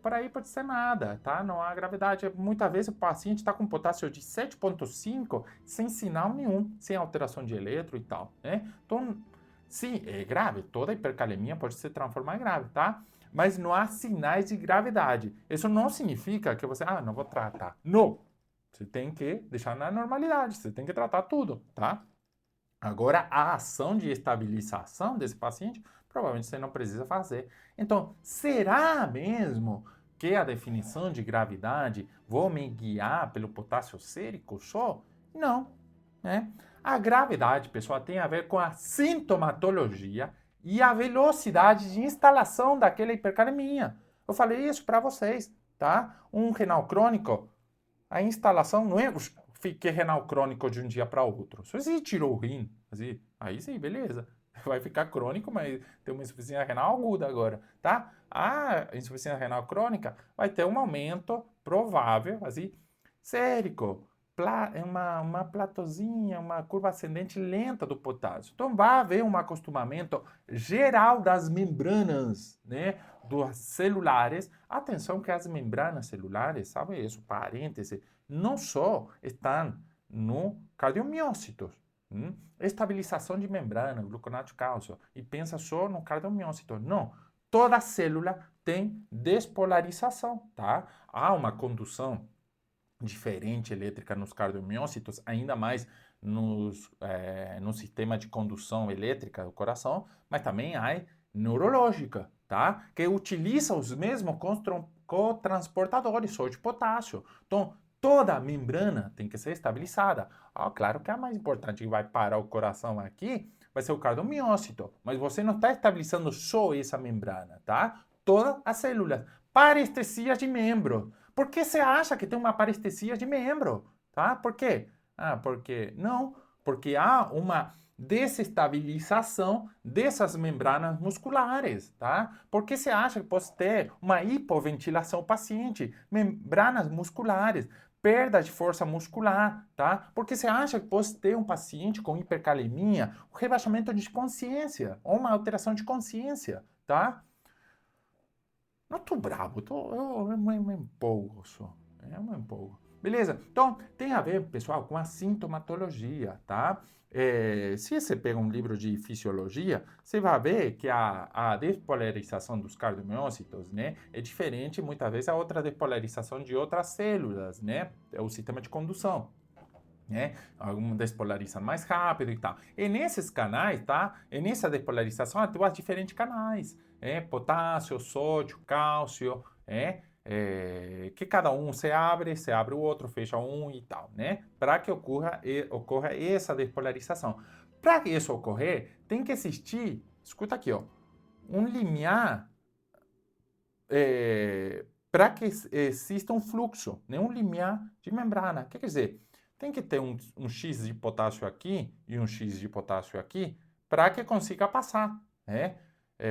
A: para aí pode ser nada, tá? Não há gravidade. Muitas vezes o paciente está com potássio de 7,5 sem sinal nenhum, sem alteração de eletro e tal, Então, sim, é grave. Toda hipercalemia pode se transformar em grave, tá? Mas não há sinais de gravidade. Isso não significa que você, não vou tratar. Não! Você tem que deixar na normalidade, você tem que tratar tudo, tá? Agora, a ação de estabilização desse paciente, provavelmente você não precisa fazer. Então, será mesmo que a definição de gravidade vou me guiar pelo potássio sérico só? Não, A gravidade, pessoal, tem a ver com a sintomatologia e a velocidade de instalação daquela hipercalemia. Eu falei isso para vocês, tá? Um renal crônico, a instalação não é fiquei renal crônico de um dia para outro. Se você tirou o rim, assim, aí sim, beleza. Vai ficar crônico, mas tem uma insuficiência renal aguda agora, tá? A insuficiência renal crônica vai ter um aumento provável, assim, sérico. É uma platozinha, uma curva ascendente lenta do potássio. Então, vai haver um acostumamento geral das membranas, dos celulares. Atenção que as membranas celulares, sabe isso, parêntese, não só estão no cardiomiócitos, estabilização de membrana, gluconato de cálcio, e pensa só no cardiomiócito. Não, toda célula tem despolarização, tá? Há uma condução diferente elétrica nos cardiomiócitos, ainda mais no sistema de condução elétrica do coração, mas também há neurológica, tá? Que utiliza os mesmos cotransportadores, sódio e potássio. Então, toda a membrana tem que ser estabilizada. Claro que a mais importante que vai parar o coração aqui vai ser o cardiomiócito, mas você não está estabilizando só essa membrana, tá? Todas as células. Parestesia de membro. Por que você acha que tem uma parestesia de membro? Tá? Por quê? Porque não, porque há uma desestabilização dessas membranas musculares, tá? Por que você acha que pode ter uma hipoventilação paciente? Membranas musculares, perda de força muscular, tá? Porque você acha que pode ter um paciente com hipercalemia, um rebaixamento de consciência ou uma alteração de consciência, tá? Não tô bravo, eu me empolgo só. Eu me empolgo. Beleza? Então, tem a ver, pessoal, com a sintomatologia, tá? Se você pega um livro de fisiologia, você vai ver que a despolarização dos cardiomiócitos, né, é diferente, muitas vezes, a outra despolarização de outras células, né? É o sistema de condução. Né? Alguns despolarizam mais rápido e tal. E nesses canais, tá? E nessa despolarização atua diferentes canais, potássio, sódio, cálcio, que cada um se abre o outro, fecha um e tal, né? Para que ocorra essa despolarização. Para que isso ocorrer, tem que existir, escuta aqui, ó, um limiar para que exista um fluxo, né? Um limiar de membrana. O que quer dizer? Tem que ter um X de potássio aqui e um X de potássio aqui para que consiga passar, né?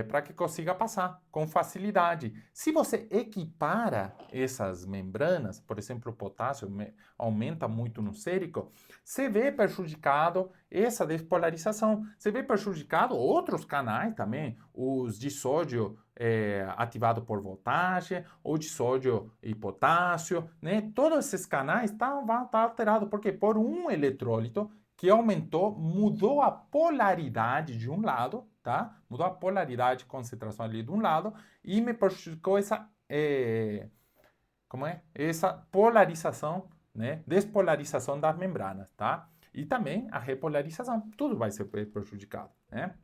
A: Para que consiga passar com facilidade. Se você equipara essas membranas, por exemplo, o potássio aumenta muito no sérico, você vê prejudicado essa despolarização. Você vê prejudicado outros canais também, os de sódio ativado por voltagem, ou de sódio e potássio, né? Todos esses canais vão estar alterados, porque por um eletrólito que aumentou, mudou a polaridade de um lado, tá? Mudou a polaridade de concentração ali de um lado e me prejudicou essa, essa polarização, né? Despolarização das membranas, tá? E também a repolarização, tudo vai ser prejudicado, né?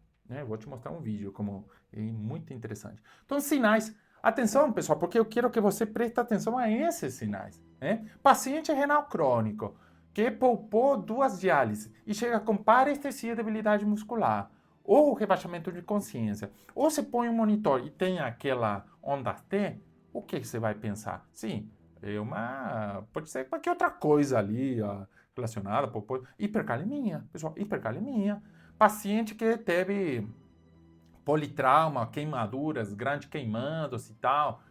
A: Vou te mostrar um vídeo como é muito interessante. Então, sinais. Atenção, pessoal, porque eu quero que você preste atenção a esses sinais, né? Paciente renal crônico que poupou 2 diálises e chega com parestesia e debilidade muscular, ou rebaixamento de consciência, ou você põe um monitor e tem aquela onda T, o que você vai pensar? Sim, pode ser qualquer outra coisa ali relacionada, hipercalemia, pessoal, hipercalemia. Paciente que teve politrauma, queimaduras, grande queimando-se e tal,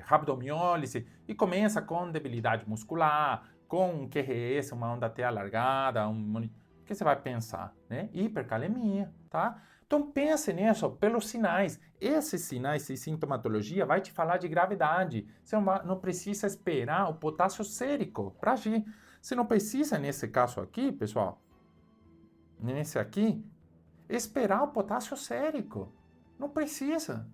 A: rabdomiólise, e começa com debilidade muscular, com um QRS, uma onda T alargada, o que você vai pensar? Né? Hipercalemia, tá? Então pense nisso pelos sinais. Esses sinais e sintomatologia vai te falar de gravidade. Você não precisa esperar o potássio sérico para agir. Você não precisa, nesse caso aqui, pessoal, nesse aqui, esperar o potássio sérico. Não precisa.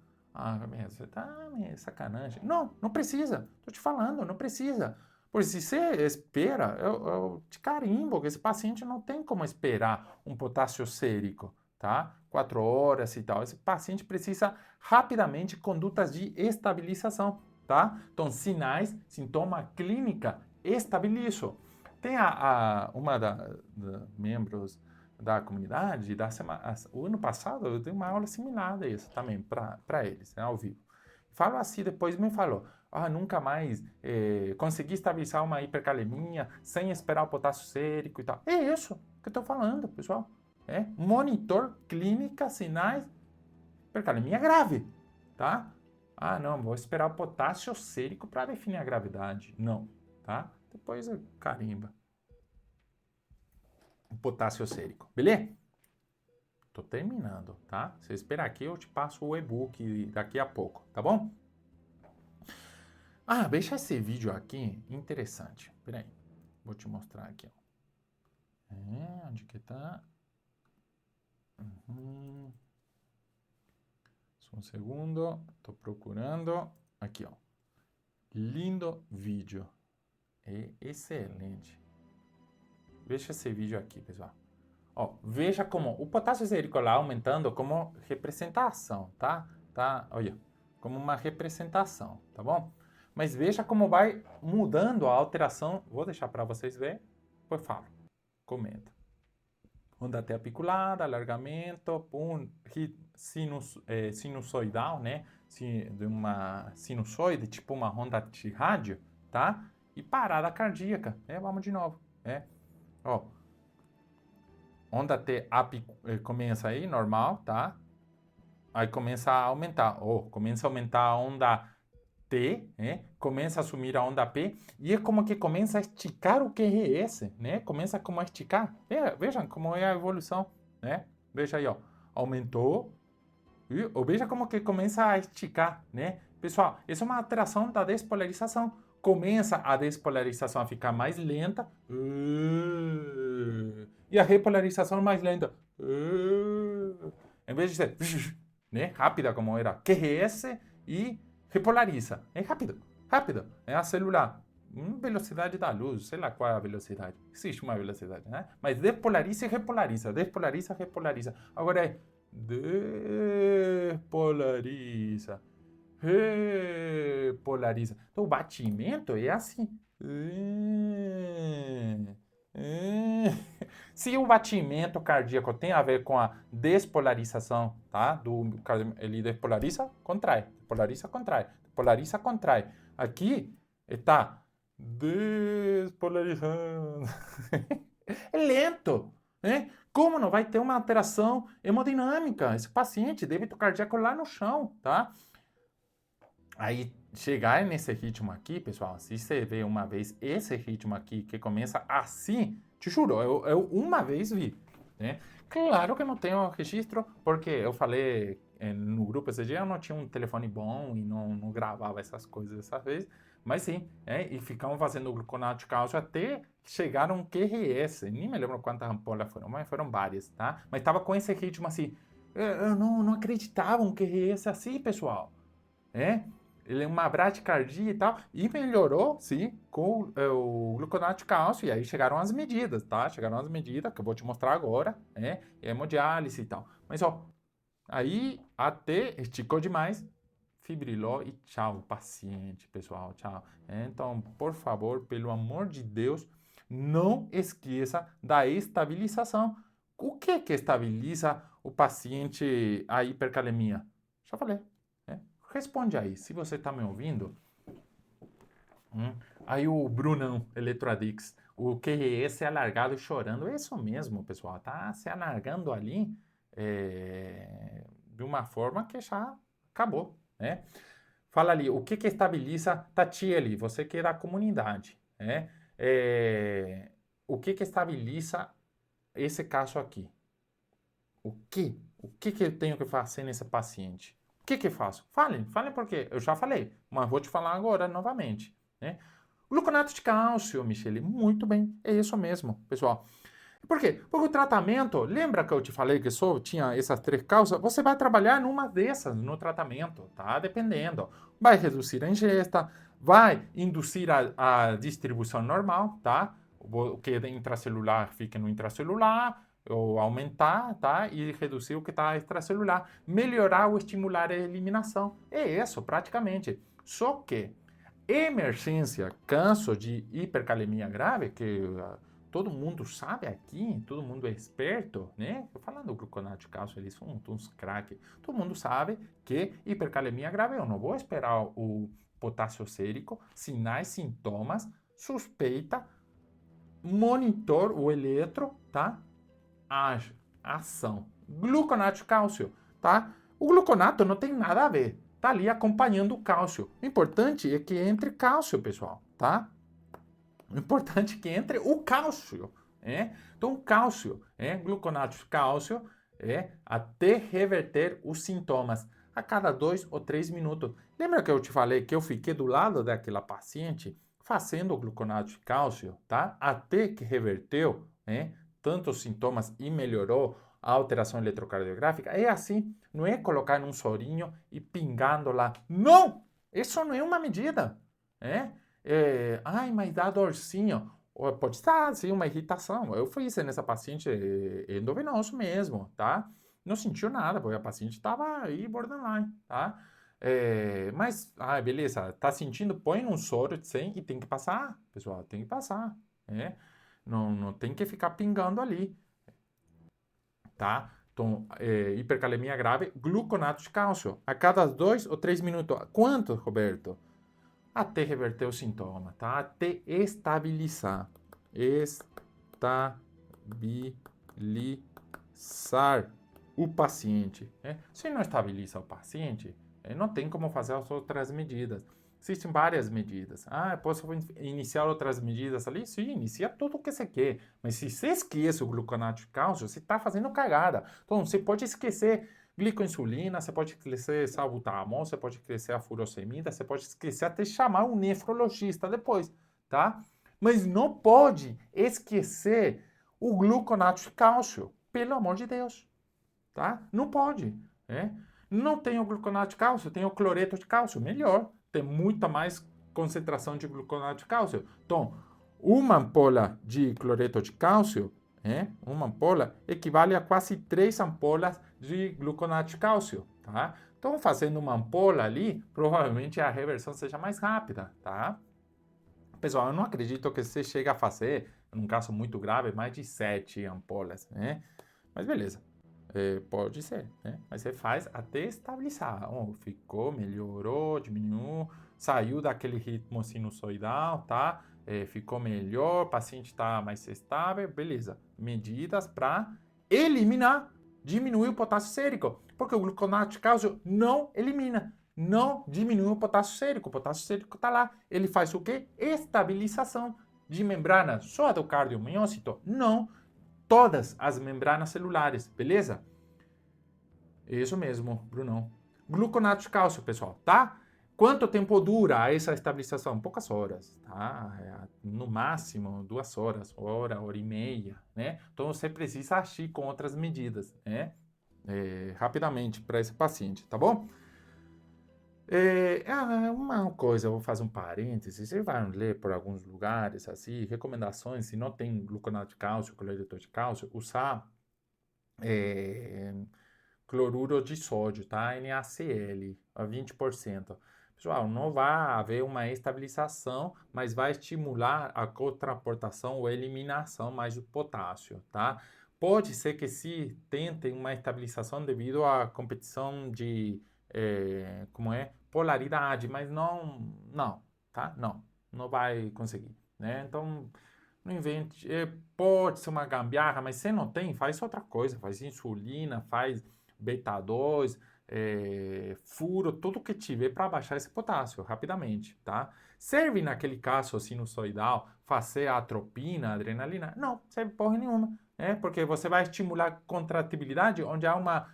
A: Você tá sacanagem. Não precisa. Tô te falando, não precisa. Porque se você espera, eu te carimbo que esse paciente não tem como esperar um potássio sérico, tá? 4 horas e tal. Esse paciente precisa rapidamente condutas de estabilização, tá? Então, sinais, sintoma clínica, estabilizo. Tem uma membros da comunidade, o ano passado eu dei uma aula similar a isso também, para eles, né, ao vivo. Falo assim, depois me falou, nunca mais consegui estabilizar uma hipercalemia sem esperar o potássio sérico e tal. É isso que eu estou falando, pessoal. Monitor, clínica, sinais, hipercalemia grave, tá? Não, vou esperar o potássio sérico para definir a gravidade. Não, tá? Depois carimba. Potássio sérico, beleza? Tô terminando, tá? Se esperar aqui, eu te passo o e-book daqui a pouco, tá bom? Deixa esse vídeo aqui interessante. Peraí, vou te mostrar aqui, ó. Onde que tá? Só um segundo, tô procurando. Aqui, ó. Lindo vídeo. É excelente. Veja esse vídeo aqui, pessoal. Veja como o potássio sérico lá aumentando como representação, tá? Olha, como uma representação, tá bom? Mas veja como vai mudando a alteração. Vou deixar para vocês verem, depois falo, comenta. Onda T apiculada, alargamento, sinusoidal, né? De uma sinusoide, tipo uma onda de rádio, tá? E parada cardíaca, né? Vamos de novo, né? Ó, onda T começa aí, normal, tá? Aí começa a aumentar, começa a aumentar a onda T, né? Começa a assumir a onda P, e é como que começa a esticar o QRS, né? Começa como a esticar. Vejam como é a evolução, né? Veja aí, ó. Aumentou, veja como que começa a esticar, né? Pessoal, isso é uma alteração da despolarização. Começa a despolarização a ficar mais lenta, e a repolarização mais lenta. Em vez de ser né, rápida como era QRS e repolariza. É rápido, rápido. É a célula, velocidade da luz, sei lá qual é a velocidade. Existe uma velocidade, né? Mas despolariza e repolariza, despolariza, repolariza. Agora é despolariza, repolariza. Então o batimento é assim. Se o batimento cardíaco tem a ver com a despolarização, tá? Ele despolariza, contrai. Polariza, contrai. Polariza, contrai. Aqui está despolarizando. É lento, né? Como não vai ter uma alteração hemodinâmica? Esse paciente, débito cardíaco lá no chão, tá? Aí, chegar nesse ritmo aqui, pessoal, se você vê uma vez esse ritmo aqui, que começa assim, te juro, eu uma vez vi, né? Claro que não tenho registro, porque eu falei no grupo esse dia, eu não tinha um telefone bom e não gravava essas coisas dessa vez, mas sim, e ficavam fazendo gluconato de cálcio até chegar a um QRS, nem me lembro quantas ampolas foram, mas foram várias, tá? Mas estava com esse ritmo assim, eu não acreditava um QRS assim, pessoal, ele é uma bradicardia e tal, e melhorou, sim, com o gluconato de cálcio, e aí chegaram as medidas, tá? Chegaram as medidas, que eu vou te mostrar agora, hemodiálise e tal. Mas, ó, aí até esticou demais, fibrilou e tchau, paciente, pessoal, tchau. Então, por favor, pelo amor de Deus, não esqueça da estabilização. O que estabiliza o paciente a hipercalemia? Já falei. Responde aí, se você está me ouvindo. Aí o Brunão, Eletrodix, o QRS é alargado chorando. É isso mesmo, pessoal. Tá se alargando ali de uma forma que já acabou, né? Fala ali, o que estabiliza Tati ali, você que é da comunidade, né? O que estabiliza esse caso aqui? O que eu tenho que fazer nesse paciente? O que faço? Falem porque eu já falei, mas vou te falar agora novamente, né? Gluconato de cálcio, Michele, muito bem, é isso mesmo, pessoal. Por quê? Porque o tratamento, lembra que eu te falei que só tinha essas 3 causas? Você vai trabalhar numa dessas no tratamento, tá? Dependendo. Vai reduzir a ingesta, vai induzir a distribuição normal, tá? O que é intracelular fica no intracelular, ou aumentar, tá? E reduzir o que está extracelular. Melhorar ou estimular a eliminação. É isso, praticamente. Só que emergência, caso de hipercalemia grave, que todo mundo sabe aqui, todo mundo é esperto, né? Falando do gluconato de cálcio, eles são uns craques. Todo mundo sabe que hipercalemia grave, eu não vou esperar o potássio sérico, sinais, sintomas, suspeita, monitor, o eletro, tá? Ação. Gluconato de cálcio, tá? O gluconato não tem nada a ver. Tá ali acompanhando o cálcio. O importante é que entre cálcio, pessoal, tá? O importante é que entre o cálcio, Então, cálcio, gluconato de cálcio, até reverter os sintomas a cada 2 ou 3 minutos. Lembra que eu te falei que eu fiquei do lado daquela paciente fazendo o gluconato de cálcio, tá? Até que reverteu, tantos sintomas e melhorou a alteração eletrocardiográfica? É assim, não é colocar num sorinho e pingando lá. Não! Isso não é uma medida, ai, mas dá dorzinho. Pode estar, assim, uma irritação. Eu fiz nessa paciente endovenoso mesmo, tá? Não sentiu nada, porque a paciente estava aí borderline, tá? Mas, beleza, tá sentindo? Põe um soro de 100 e tem que passar, pessoal, tem que passar, né? Não tem que ficar pingando ali, tá? Então, hipercalemia grave, gluconato de cálcio, a cada 2 ou 3 minutos. Quanto, Roberto? Até reverter o sintoma, tá? Até estabilizar. Estabilizar o paciente. Né? Se não estabiliza o paciente, não tem como fazer as outras medidas. Existem várias medidas. Posso iniciar outras medidas ali? Sim, inicia tudo o que você quer. Mas se você esquece o gluconato de cálcio, você está fazendo cagada. Então, você pode esquecer glicoinsulina, você pode esquecer salbutamol, você pode esquecer a furosemida, você pode esquecer até chamar um nefrologista depois, tá? Mas não pode esquecer o gluconato de cálcio, pelo amor de Deus, tá? Não pode, né? Não tem o gluconato de cálcio, tem o cloreto de cálcio, melhor, tem muita mais concentração de gluconato de cálcio. Então, uma ampola de cloreto de cálcio, uma ampola equivale a quase 3 ampolas de gluconato de cálcio, tá? Então, fazendo uma ampola ali, provavelmente a reversão seja mais rápida, tá? Pessoal, eu não acredito que você chegue a fazer, num caso muito grave, mais de 7 ampolas, né? Mas beleza, pode ser, né? Mas você faz até estabilizar. Ficou, melhorou, diminuiu, saiu daquele ritmo sinusoidal, tá? Ficou melhor, o paciente está mais estável, beleza. Medidas para eliminar, diminuir o potássio sérico, porque o gluconato de cálcio não elimina, não diminui o potássio sérico. O potássio sérico está lá. Ele faz o quê? Estabilização de membrana. Só a do cardiomiócito? Não. Todas as membranas celulares, beleza? Isso mesmo, Brunão. Gluconato de cálcio, pessoal, tá? Quanto tempo dura essa estabilização? Poucas horas, tá? No máximo 2 horas, hora e meia, né? Então você precisa agir com outras medidas, né? Rapidamente para esse paciente, tá bom? Uma coisa, eu vou fazer um parênteses, você vai ler por alguns lugares, assim, recomendações, se não tem gluconato de cálcio, cloreto de cálcio, usar cloruro de sódio, tá? NaCl, a 20%. Pessoal, não vai haver uma estabilização, mas vai estimular a cotransportação ou eliminação mais do potássio, tá? Pode ser que se tentem uma estabilização devido à competição de, polaridade, mas não, tá? Não vai conseguir, né? Então, não invente, pode ser uma gambiarra, mas se não tem, faz outra coisa, faz insulina, faz beta 2, furo, tudo que tiver para baixar esse potássio rapidamente, tá? Serve naquele caso sinusoidal fazer atropina, adrenalina? Não, serve porra nenhuma, né? Porque você vai estimular contratibilidade, onde há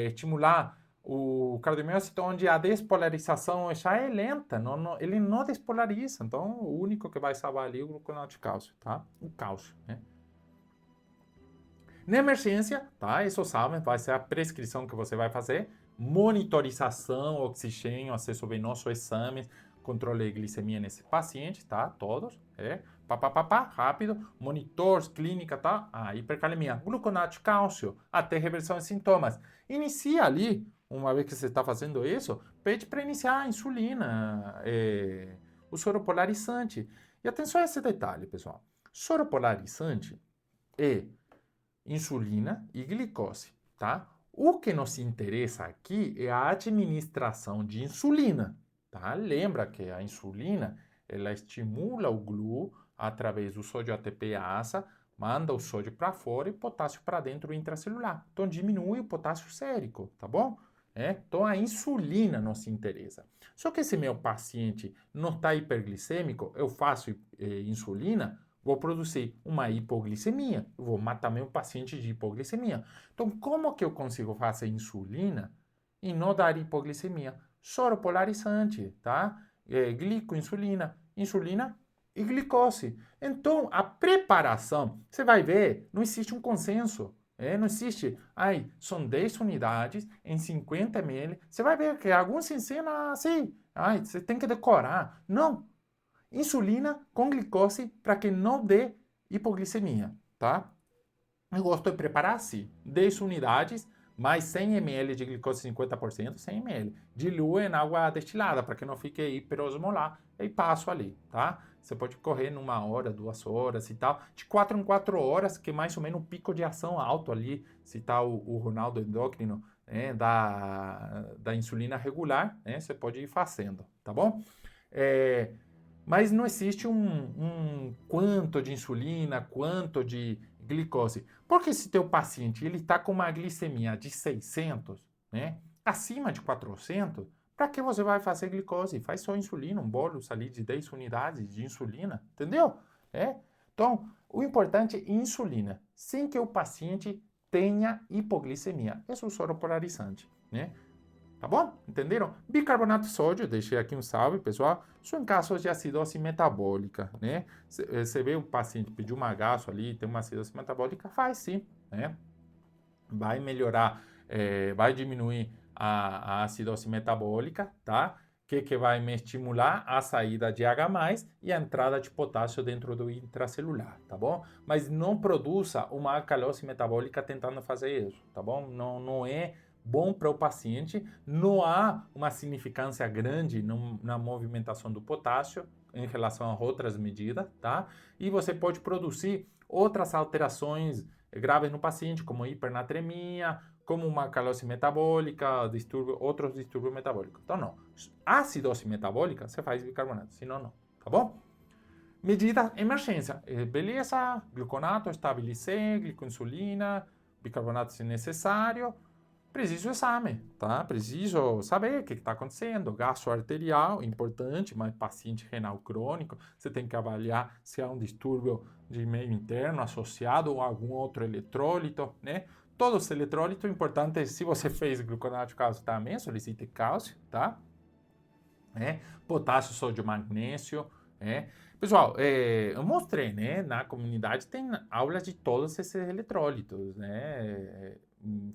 A: estimular o cardiomiócito, onde a despolarização já é lenta, ele não despolariza, então o único que vai salvar ali é o gluconato de cálcio, tá? O cálcio, né? Na emergência, tá? Isso sabe, vai ser a prescrição que você vai fazer. Monitorização, oxigênio, acesso venoso, exames, controle de glicemia nesse paciente, tá? Todos, rápido. Monitores, clínica, tá? Hipercalemia, gluconato de cálcio, até reversão de sintomas. Inicia ali, uma vez que você está fazendo isso, pede para iniciar a insulina, o soro polarizante. E atenção a esse detalhe, pessoal. Soro polarizante é insulina e glicose, tá? O que nos interessa aqui é a administração de insulina, tá? Lembra que a insulina, ela estimula o GLU através do sódio ATP-ASA, manda o sódio para fora e potássio para dentro intracelular. Então diminui o potássio sérico, tá bom? Então a insulina nos interessa. Só que se meu paciente não está hiperglicêmico, eu faço insulina, vou produzir uma hipoglicemia, vou matar meu paciente de hipoglicemia. Então, como que eu consigo fazer insulina e não dar hipoglicemia? Soro polarizante, tá? Glicoinsulina, insulina e glicose. Então, a preparação, você vai ver, não existe um consenso. Não existe, são 10 unidades em 50 ml. Você vai ver que alguns ensinam assim, você tem que decorar. Não, insulina com glicose para que não dê hipoglicemia, tá? Eu gosto de preparar assim, 10 unidades, mais 100 ml de glicose 50%, 100 ml. Dilui em água destilada, para que não fique hiperosmolar, e passo ali, tá? Você pode correr numa hora, 2 horas e tal. De 4 em 4 horas, que é mais ou menos um pico de ação alto ali, se tá o Ronaldo endócrino, né, da insulina regular, né, você pode ir fazendo, tá bom? Mas não existe um quanto de insulina, quanto de glicose. Porque se teu paciente ele está com uma glicemia de 600, né, acima de 400, para que você vai fazer glicose? Faz só insulina, um bolus ali de 10 unidades de insulina, entendeu? Então, o importante é insulina, sem que o paciente tenha hipoglicemia. Isso é o soro polarizante, né? Tá bom? Entenderam? Bicarbonato de sódio, deixei aqui um salve, pessoal. Só em casos de acidose metabólica, né? Você vê o paciente pedir um agaço ali, tem uma acidose metabólica, faz sim, né? Vai melhorar, vai diminuir a acidose metabólica, tá? Que vai me estimular a saída de H+, e a entrada de potássio dentro do intracelular, tá bom? Mas não produza uma alcalose metabólica tentando fazer isso, tá bom? Não é bom para o paciente, não há uma significância grande na movimentação do potássio em relação a outras medidas, tá? E você pode produzir outras alterações graves no paciente, como hipernatremia, como uma calose metabólica, outros distúrbios metabólicos. Então, não. Acidose metabólica, você faz bicarbonato, senão não, tá bom? Medida emergência. Beleza, gluconato, estabilizei, glicoinsulina, bicarbonato se necessário. Preciso exame, tá? Preciso saber o que está acontecendo. Gasto arterial, importante, mas paciente renal crônico, você tem que avaliar se há um distúrbio de meio interno associado a algum outro eletrólito, né? Todos os eletrólitos, importante, se você fez gluconato de cálcio também, solicite cálcio, tá? Potássio, sódio, magnésio, Pessoal, eu mostrei, né? Na comunidade tem aulas de todos esses eletrólitos, né?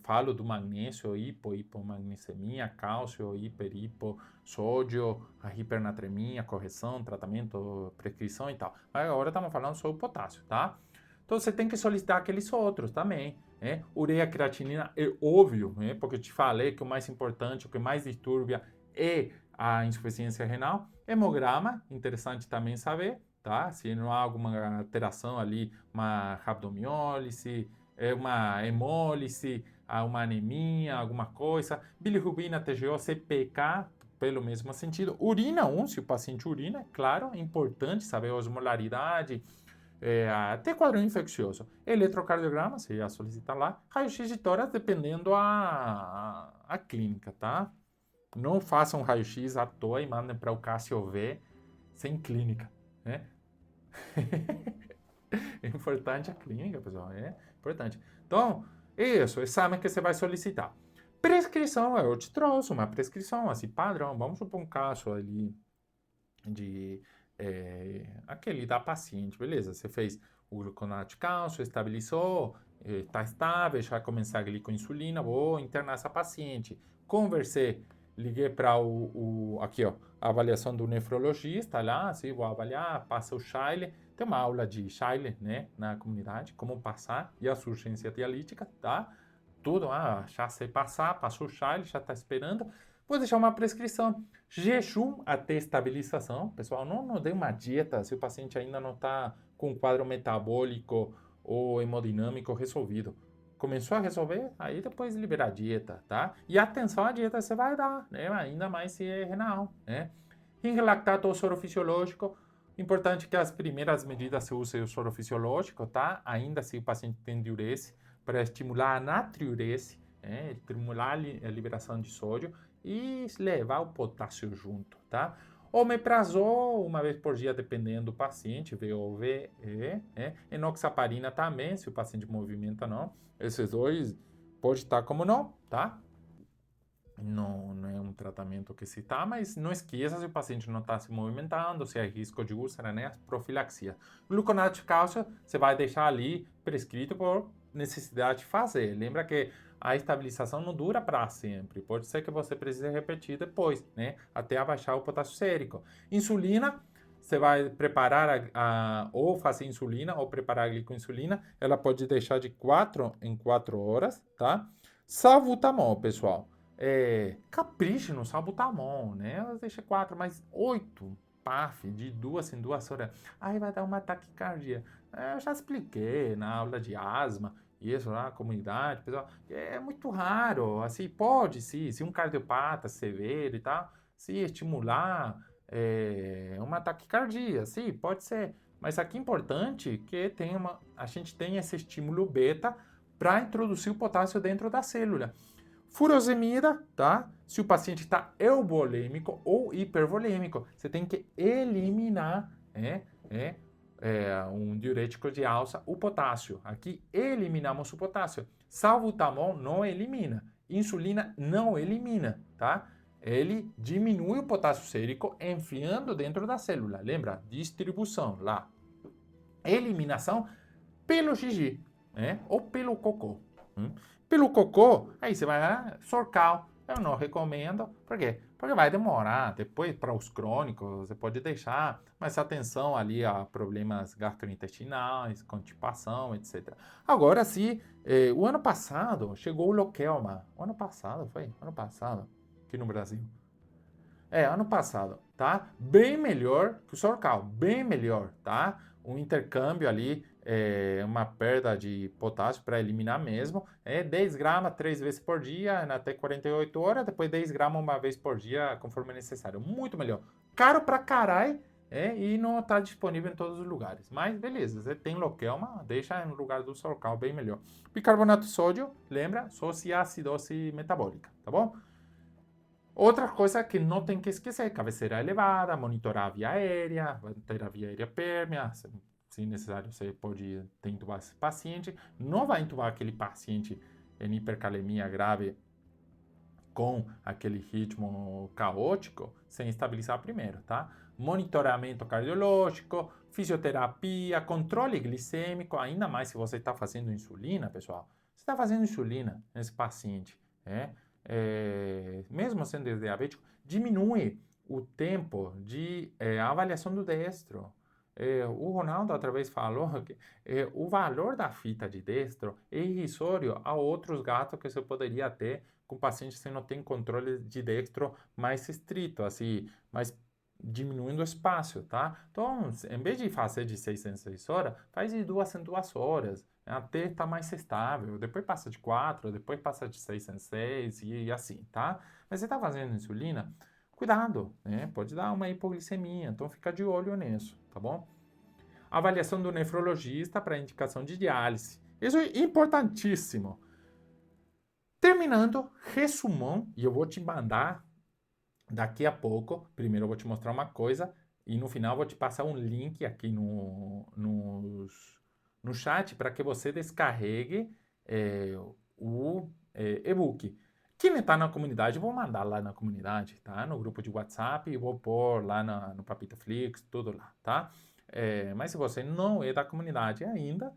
A: Falo do magnésio, hipomagnesemia, cálcio, hipo, sódio, a hipernatremia, correção, tratamento, prescrição e tal. Mas agora estamos falando sobre o potássio, tá? Então você tem que solicitar aqueles outros também, né? Ureia, creatinina é óbvio, né? Porque eu te falei que o mais importante, o que mais disturba é a insuficiência renal. Hemograma, interessante também saber, tá? Se não há alguma alteração ali, uma rabdomiólise, uma hemólise, uma anemia, alguma coisa. Bilirrubina, TGO, CPK, pelo mesmo sentido. Urina, se o paciente urina, é claro, é importante saber a osmolaridade, até quadro infeccioso. Eletrocardiograma, você já solicita lá. Raio-x de tórax, dependendo a clínica, tá? Não façam raio-x à toa e mandem para o Cássio ver sem clínica, né? É importante a clínica, pessoal, é importante. Então, isso, exame que você vai solicitar. Prescrição, eu te trouxe uma prescrição, assim, padrão. Vamos supor um caso ali de aquele da paciente, beleza? Você fez o gluconato de cálcio, estabilizou, está estável, já começar a glicoinsulina, vou internar essa paciente. Conversei, liguei para aqui, ó, a avaliação do nefrologista lá, assim, vou avaliar, passa o Shile, tem uma aula de Shile, né, na comunidade, como passar e a urgência dialítica, tá? Tudo, já sei passar, passou o Shile, já está esperando. Vou deixar uma prescrição. Jejum até estabilização. Pessoal, não dê uma dieta se o paciente ainda não está com um quadro metabólico ou hemodinâmico resolvido. Começou a resolver, aí depois liberar a dieta, tá? E atenção à dieta você vai dar, né? Ainda mais se é renal, né? Ring lactato ou soro fisiológico. Importante que as primeiras medidas se use o soro fisiológico, tá? Ainda se o paciente tem diurese, para estimular a natriurese, estimular a liberação de sódio e levar o potássio junto, tá? Omeprazol, uma vez por dia, dependendo do paciente, VOVE, enoxaparina também, se o paciente movimenta não. Esses dois pode estar como não, tá? Não é um tratamento que se tá, mas não esqueça se o paciente não está se movimentando, se há risco de úlcera, né? Profilaxia. Gluconato de cálcio, você vai deixar ali prescrito por necessidade de fazer. Lembra que a estabilização não dura para sempre. Pode ser que você precise repetir depois, né? Até abaixar o potássio sérico. Insulina, você vai preparar ou fazer insulina ou preparar a glicoinsulina. Ela pode deixar de 4 em 4 horas, tá? Salbutamol, pessoal. Capriche no salbutamol, né? Deixa 4, mas 8 PAF de 2 em 2 horas. Aí vai dar uma taquicardia. Eu já expliquei na aula de asma, isso lá, comunidade, pessoal. É muito raro. Assim, pode, sim, se um cardiopata severo e tal, se estimular uma taquicardia, sim, pode ser. Mas aqui é importante que a gente tenha esse estímulo beta para introduzir o potássio dentro da célula. Furosemida, tá? Se o paciente está eubolêmico ou hipervolêmico, você tem que eliminar um diurético de alça, o potássio. Aqui eliminamos o potássio. Salbutamol não elimina. Insulina não elimina, tá? Ele diminui o potássio sérico enfiando dentro da célula. Lembra? Distribuição lá. Eliminação pelo xixi, né? Ou pelo cocô. Pelo cocô, aí você vai Sorcal. Eu não recomendo. Por quê? Porque vai demorar. Depois, para os crônicos, você pode deixar. Mas atenção ali a problemas gastrointestinais, constipação, etc. Agora, se o ano passado chegou o Lokelma. O ano passado, foi? Ano passado, aqui no Brasil. Ano passado, tá? Bem melhor que o Sorcal, bem melhor, tá? Um intercâmbio ali, uma perda de potássio para eliminar mesmo, 10 gramas 3 vezes por dia, até 48 horas, depois 10 gramas uma vez por dia, conforme necessário. Muito melhor. Caro pra caralho, e não está disponível em todos os lugares. Mas beleza, você tem Lokelma, deixa no lugar do Sorcal, bem melhor. Bicarbonato de sódio, lembra? Associa a acidose metabólica, tá bom? Outra coisa que não tem que esquecer, cabeceira elevada, monitorar a via aérea, ter a via aérea pérmea, se necessário você pode intubar esse paciente, não vai intubar aquele paciente em hipercalemia grave com aquele ritmo caótico, sem estabilizar primeiro, tá? Monitoramento cardiológico, fisioterapia, controle glicêmico, ainda mais se você está fazendo insulina, pessoal. Você está fazendo insulina nesse paciente, mesmo sendo diabético, diminui o tempo de avaliação do destro. O Ronaldo outra vez falou que o valor da fita de destro é irrisório a outros gastos que você poderia ter com pacientes que não tem controle de destro mais estrito, assim, mas diminuindo o espaço, tá? Então, em vez de fazer de 6 em 6 horas, faz de 2 em 2 horas, até estar mais estável. Depois passa de 4, depois passa de 6 em 6 e assim, tá? Mas você está fazendo insulina, cuidado, né? Pode dar uma hipoglicemia, então fica de olho nisso, tá bom? Avaliação do nefrologista para indicação de diálise. Isso é importantíssimo. Terminando, resumão, e eu vou te mandar daqui a pouco. Primeiro eu vou te mostrar uma coisa e no final eu vou te passar um link aqui no chat para que você descarregue o e-book. Quem está na comunidade, eu vou mandar lá na comunidade, tá? No grupo de WhatsApp, e vou pôr lá no Papito Flix, tudo lá, tá? Mas se você não é da comunidade ainda,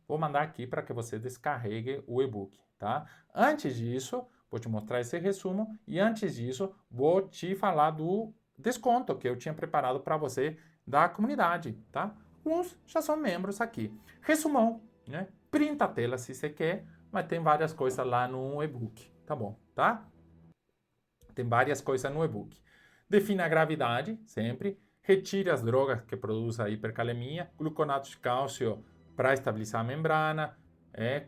A: vou mandar aqui para que você descarregue o e-book, tá? Antes disso, vou te mostrar esse resumo e antes disso, vou te falar do desconto que eu tinha preparado para você da comunidade, tá? Uns já são membros aqui. Resumão, né? Printa a tela se você quer, mas tem várias coisas lá no e-book, tá bom, tá? Tem várias coisas no e-book. Defina a gravidade, sempre. Retire as drogas que produzem a hipercalemia. Gluconato de cálcio para estabilizar a membrana,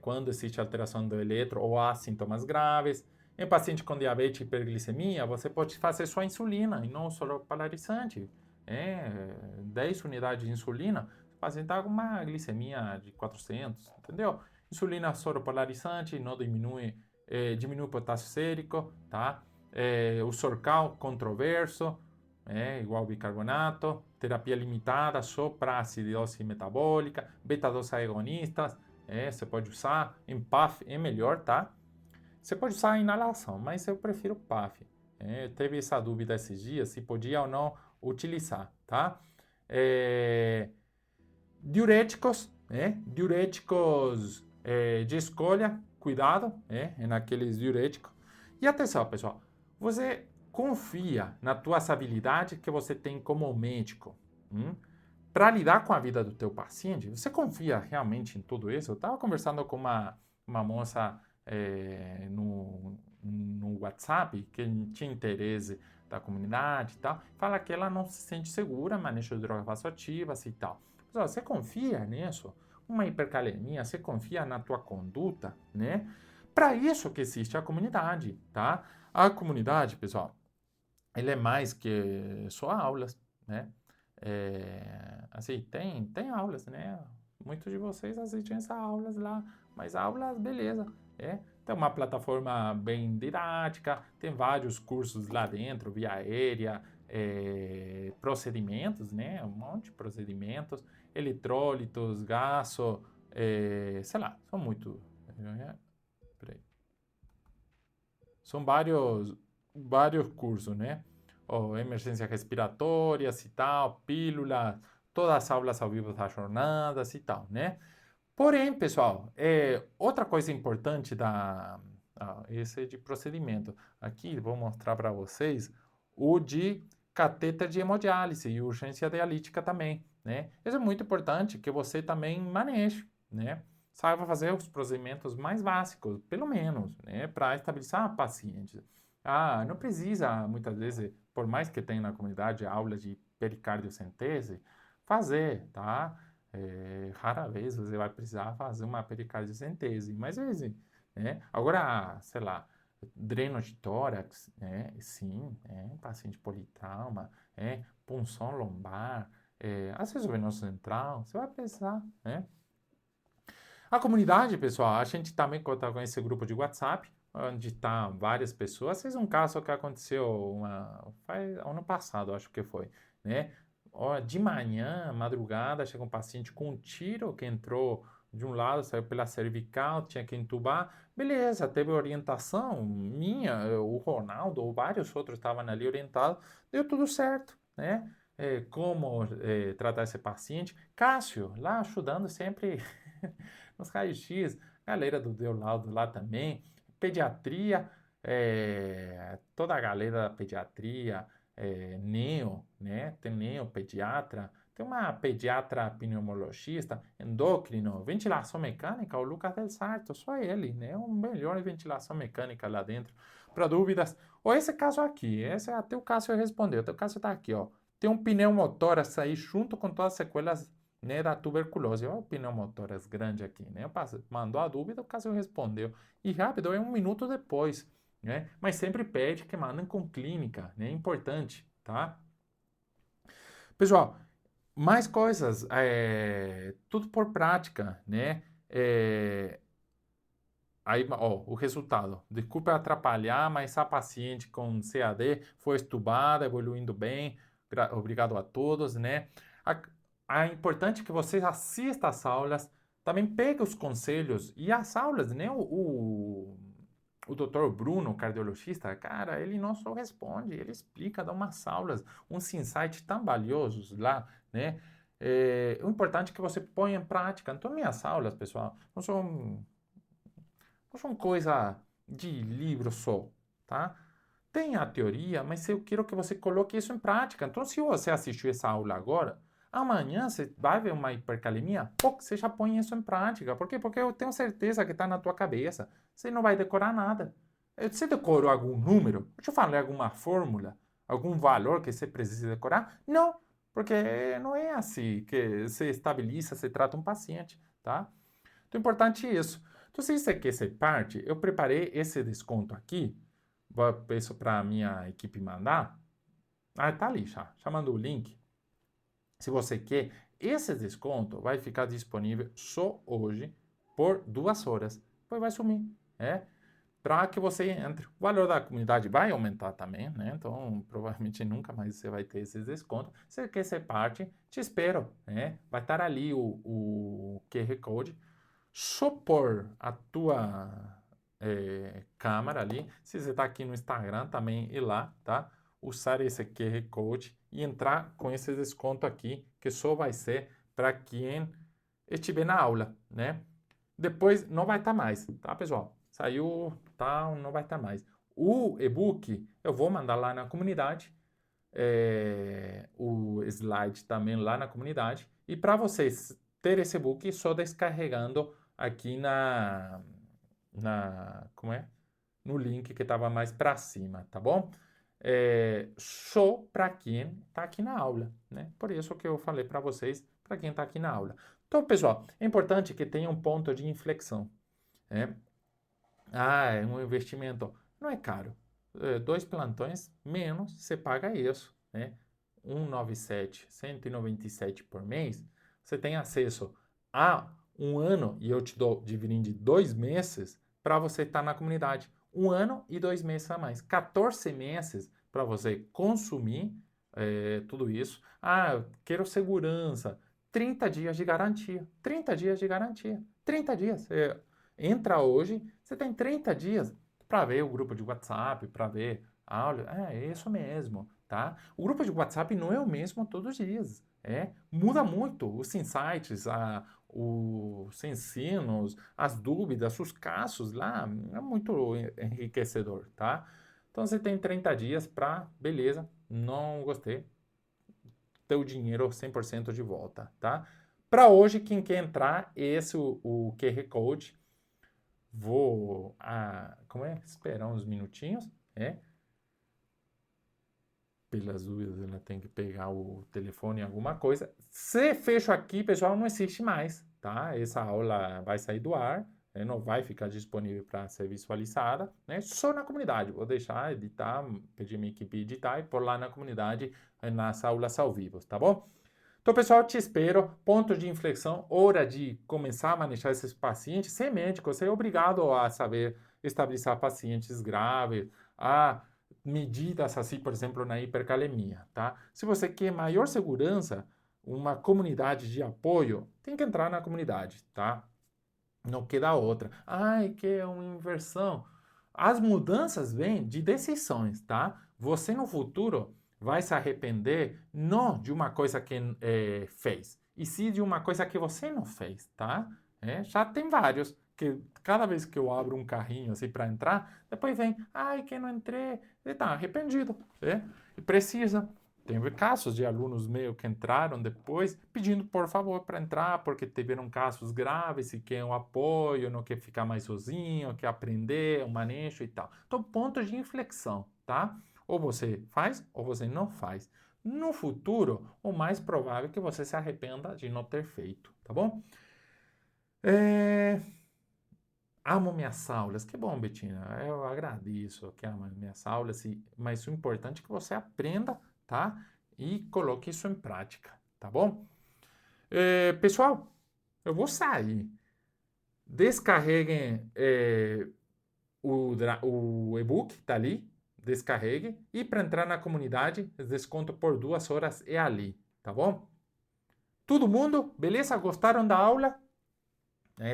A: quando existe alteração do eletro ou há sintomas graves. Em paciente com diabetes e hiperglicemia, você pode fazer só insulina e não só polarizante. 10 unidades de insulina, o paciente está com uma glicemia de 400, entendeu? Insulina soropolarizante não diminui o potássio sérico, tá? O Sorcal controverso, igual bicarbonato, terapia limitada só para acidose metabólica, beta-2 agonistas, você pode usar em PAF, é melhor, tá? Você pode usar a inalação, mas eu prefiro PAF. Teve essa dúvida esses dias, se podia ou não utilizar, tá? Diuréticos, diuréticos de escolha, cuidado, naqueles diuréticos. E atenção, pessoal, você confia na tua habilidade que você tem como médico, para lidar com a vida do teu paciente? Você confia realmente em tudo isso? Eu estava conversando com uma moça no WhatsApp, que tinha interesse da comunidade e tal, fala que ela não se sente segura, manejo de drogas vasoativas e tal. Pessoal, você confia nisso? Uma hipercalemia, você confia na tua conduta, né? Para isso que existe a comunidade, tá? A comunidade, pessoal, ele é mais que só aulas, né? Assim, tem aulas, né? Muitos de vocês assistem essas aulas lá, mas aulas, beleza, Tem uma plataforma bem didática, tem vários cursos lá dentro, via aérea, procedimentos, né? Um monte de procedimentos, eletrólitos, gaso, sei lá, são muito... Peraí. São vários cursos, né? Emergências respiratórias e tal, pílula, todas as aulas ao vivo das jornadas e tal, né? Porém, pessoal, outra coisa importante esse é de procedimento. Aqui vou mostrar para vocês o de catéter de hemodiálise e urgência dialítica também, né? Isso é muito importante que você também maneje, né? Saiba fazer os procedimentos mais básicos, pelo menos, né? Para estabilizar a paciente. Não precisa, muitas vezes, por mais que tenha na comunidade aula de pericardiocentese, fazer, tá? Rara vez você vai precisar fazer uma pericardiocentese, mas né? Agora, sei lá, dreno de tórax, né? Sim, paciente politrauma, punção lombar, acesso venoso central, você vai precisar, né? A comunidade, pessoal, a gente também conta com esse grupo de WhatsApp, onde está várias pessoas. Fez um caso que aconteceu ano passado, acho que foi, né? De manhã, madrugada, chega um paciente com um tiro que entrou de um lado, saiu pela cervical, tinha que entubar. Beleza, teve orientação minha, o Ronaldo ou vários outros estavam ali orientados, deu tudo certo, né? Como tratar esse paciente. Cássio, lá ajudando sempre nos raios-x, galera do Deolaudo lá também, pediatria, toda a galera da pediatria, neo, né? Tem neopediatra, tem uma pediatra pneumologista, endócrino, ventilação mecânica, o Lucas Del Sarto, só ele, né? O melhor em ventilação mecânica lá dentro. Para dúvidas, ou esse caso aqui, esse até o Cássio respondeu, o Cássio está aqui, ó. Tem um pneumotórax aí junto com todas as sequelas, né, da tuberculose. Olha o pneumotórax grande aqui, né? Mandou a dúvida, o Cássio respondeu. E rápido, é 1 minuto depois, né? Mas sempre pede que mandem com clínica, né? É importante, tá? Pessoal, mais coisas, tudo por prática, né? Aí, ó, o resultado. Desculpa atrapalhar, mas a paciente com CAD foi estubada, evoluindo bem. Obrigado a todos, né? É importante que você assista às aulas, também pegue os conselhos e as aulas, né? O doutor Bruno, cardiologista, cara, ele não só responde, ele explica, dá umas aulas, uns insights tão valiosos lá, né? O importante é que você ponha em prática. Então, minhas aulas, pessoal, não são coisa de livro só, tá? Tem a teoria, mas eu quero que você coloque isso em prática. Então, se você assistiu essa aula agora, amanhã você vai ver uma hipercalemia, você já põe isso em prática. Por quê? Porque eu tenho certeza que está na tua cabeça. Você não vai decorar nada. Você decorou algum número? Deixa eu falar alguma fórmula? Algum valor que você precisa decorar? Não, porque não é assim que você estabiliza, você trata um paciente, tá? Então, importante é isso. Então, se você quer ser parte, eu preparei esse desconto aqui. Peço para a minha equipe mandar. Tá ali já mandou o link. Se você quer, esse desconto vai ficar disponível só hoje por 2 horas. Depois vai sumir, para que você entre. O valor da comunidade vai aumentar também, né? Então, provavelmente nunca mais você vai ter esse desconto. Se você quer ser parte, te espero, né? Vai estar ali o QR Code. Só por a tua câmera ali, se você está aqui no Instagram também, ir lá, tá? Usar esse QR Code e entrar com esse desconto aqui, que só vai ser para quem estiver na aula, né? Depois não vai estar mais, tá, pessoal? Saiu, tá, não vai estar mais. O e-book eu vou mandar lá na comunidade, o slide também lá na comunidade. E para vocês ter esse e-book, só descarregando aqui como é? No link que estava mais para cima, tá bom? Só para quem está aqui na aula, né? Por isso que eu falei para vocês, para quem está aqui na aula. Então, pessoal, é importante que tenha um ponto de inflexão, né? É um investimento, não é caro. 2 plantões menos, você paga isso, né? 197 por mês, você tem acesso a um ano, e eu te dou dividindo de 2 meses para você estar na comunidade. 1 ano e 2 meses a mais. 14 meses para você consumir tudo isso. Quero segurança. 30 dias de garantia. 30 dias de garantia. 30 dias. Você entra hoje, você tem 30 dias para ver o grupo de WhatsApp, para ver a aula. É isso mesmo, tá? O grupo de WhatsApp não é o mesmo todos os dias. Muda muito os insights, os ensinos, as dúvidas, os casos lá, é muito enriquecedor, tá? Então você tem 30 dias para, beleza, não gostei, teu dinheiro 100% de volta, tá? Para hoje, quem quer entrar, esse o QR Code, vou esperar uns minutinhos, pelas dúvidas, ela tem que pegar o telefone em alguma coisa. Se fecho aqui, pessoal, não existe mais, tá? Essa aula vai sair do ar, não vai ficar disponível para ser visualizada, né? Só na comunidade. Vou deixar editar, pedir minha equipe editar e pôr lá na comunidade, nas aulas ao vivo, tá bom? Então, pessoal, te espero. Ponto de inflexão, hora de começar a manejar esses pacientes. Ser médico, você é obrigado a saber estabilizar pacientes graves, medidas assim, por exemplo, na hipercalemia, tá? Se você quer maior segurança, uma comunidade de apoio, tem que entrar na comunidade, tá? Não queda outra. Que é uma inversão. As mudanças vêm de decisões, tá? Você no futuro vai se arrepender não de uma coisa que fez, e sim de uma coisa que você não fez, tá? Já tem vários que cada vez que eu abro um carrinho assim para entrar, depois vem, que não entrei, e tá arrependido, e precisa. Teve casos de alunos meus que entraram depois pedindo por favor para entrar porque tiveram casos graves e querem um apoio, não quer ficar mais sozinho, quer aprender, um manejo e tal. Então, ponto de inflexão, tá? Ou você faz ou você não faz. No futuro, o mais provável é que você se arrependa de não ter feito, tá bom? Amo minhas aulas. Que bom, Betina. Eu agradeço que amo minhas aulas, mas o importante é que você aprenda, tá? E coloque isso em prática, tá bom? Pessoal, eu vou sair. Descarreguem o e-book, tá ali. Descarregue. E para entrar na comunidade, desconto por 2 horas é ali, tá bom? Todo mundo, beleza? Gostaram da aula?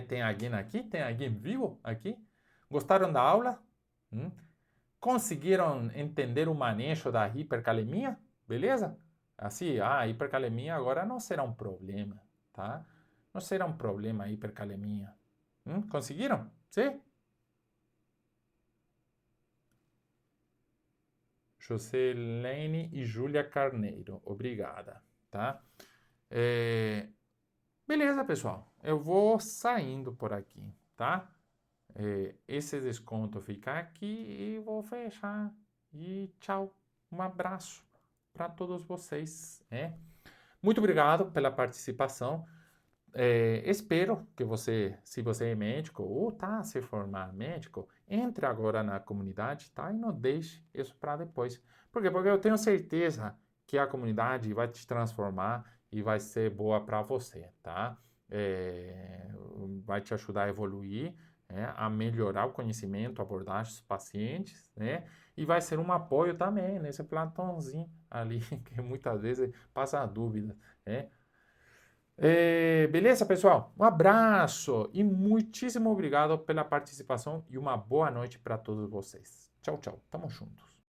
A: Tem alguém aqui? Tem alguém vivo aqui? Gostaram da aula? Conseguiram entender o manejo da hipercalemia? Beleza? Assim, a hipercalemia agora não será um problema, tá? Não será um problema a hipercalemia. Conseguiram? Sim? Joselene e Júlia Carneiro, obrigada, tá? Beleza, pessoal. Eu vou saindo por aqui, tá? Esse desconto fica aqui e vou fechar. E tchau. Um abraço para todos vocês. Muito obrigado pela participação. Espero que você, se você é médico ou está a se formar médico, entre agora na comunidade, tá? E não deixe isso para depois. Por quê? Porque eu tenho certeza que a comunidade vai te transformar e vai ser boa para você, tá? Vai te ajudar a evoluir, a melhorar o conhecimento, abordagem dos pacientes, né? E vai ser um apoio também nesse plantãozinho ali, que muitas vezes passa a dúvida, né? Beleza, pessoal? Um abraço e muitíssimo obrigado pela participação e uma boa noite para todos vocês. Tchau, tchau. Tamo junto.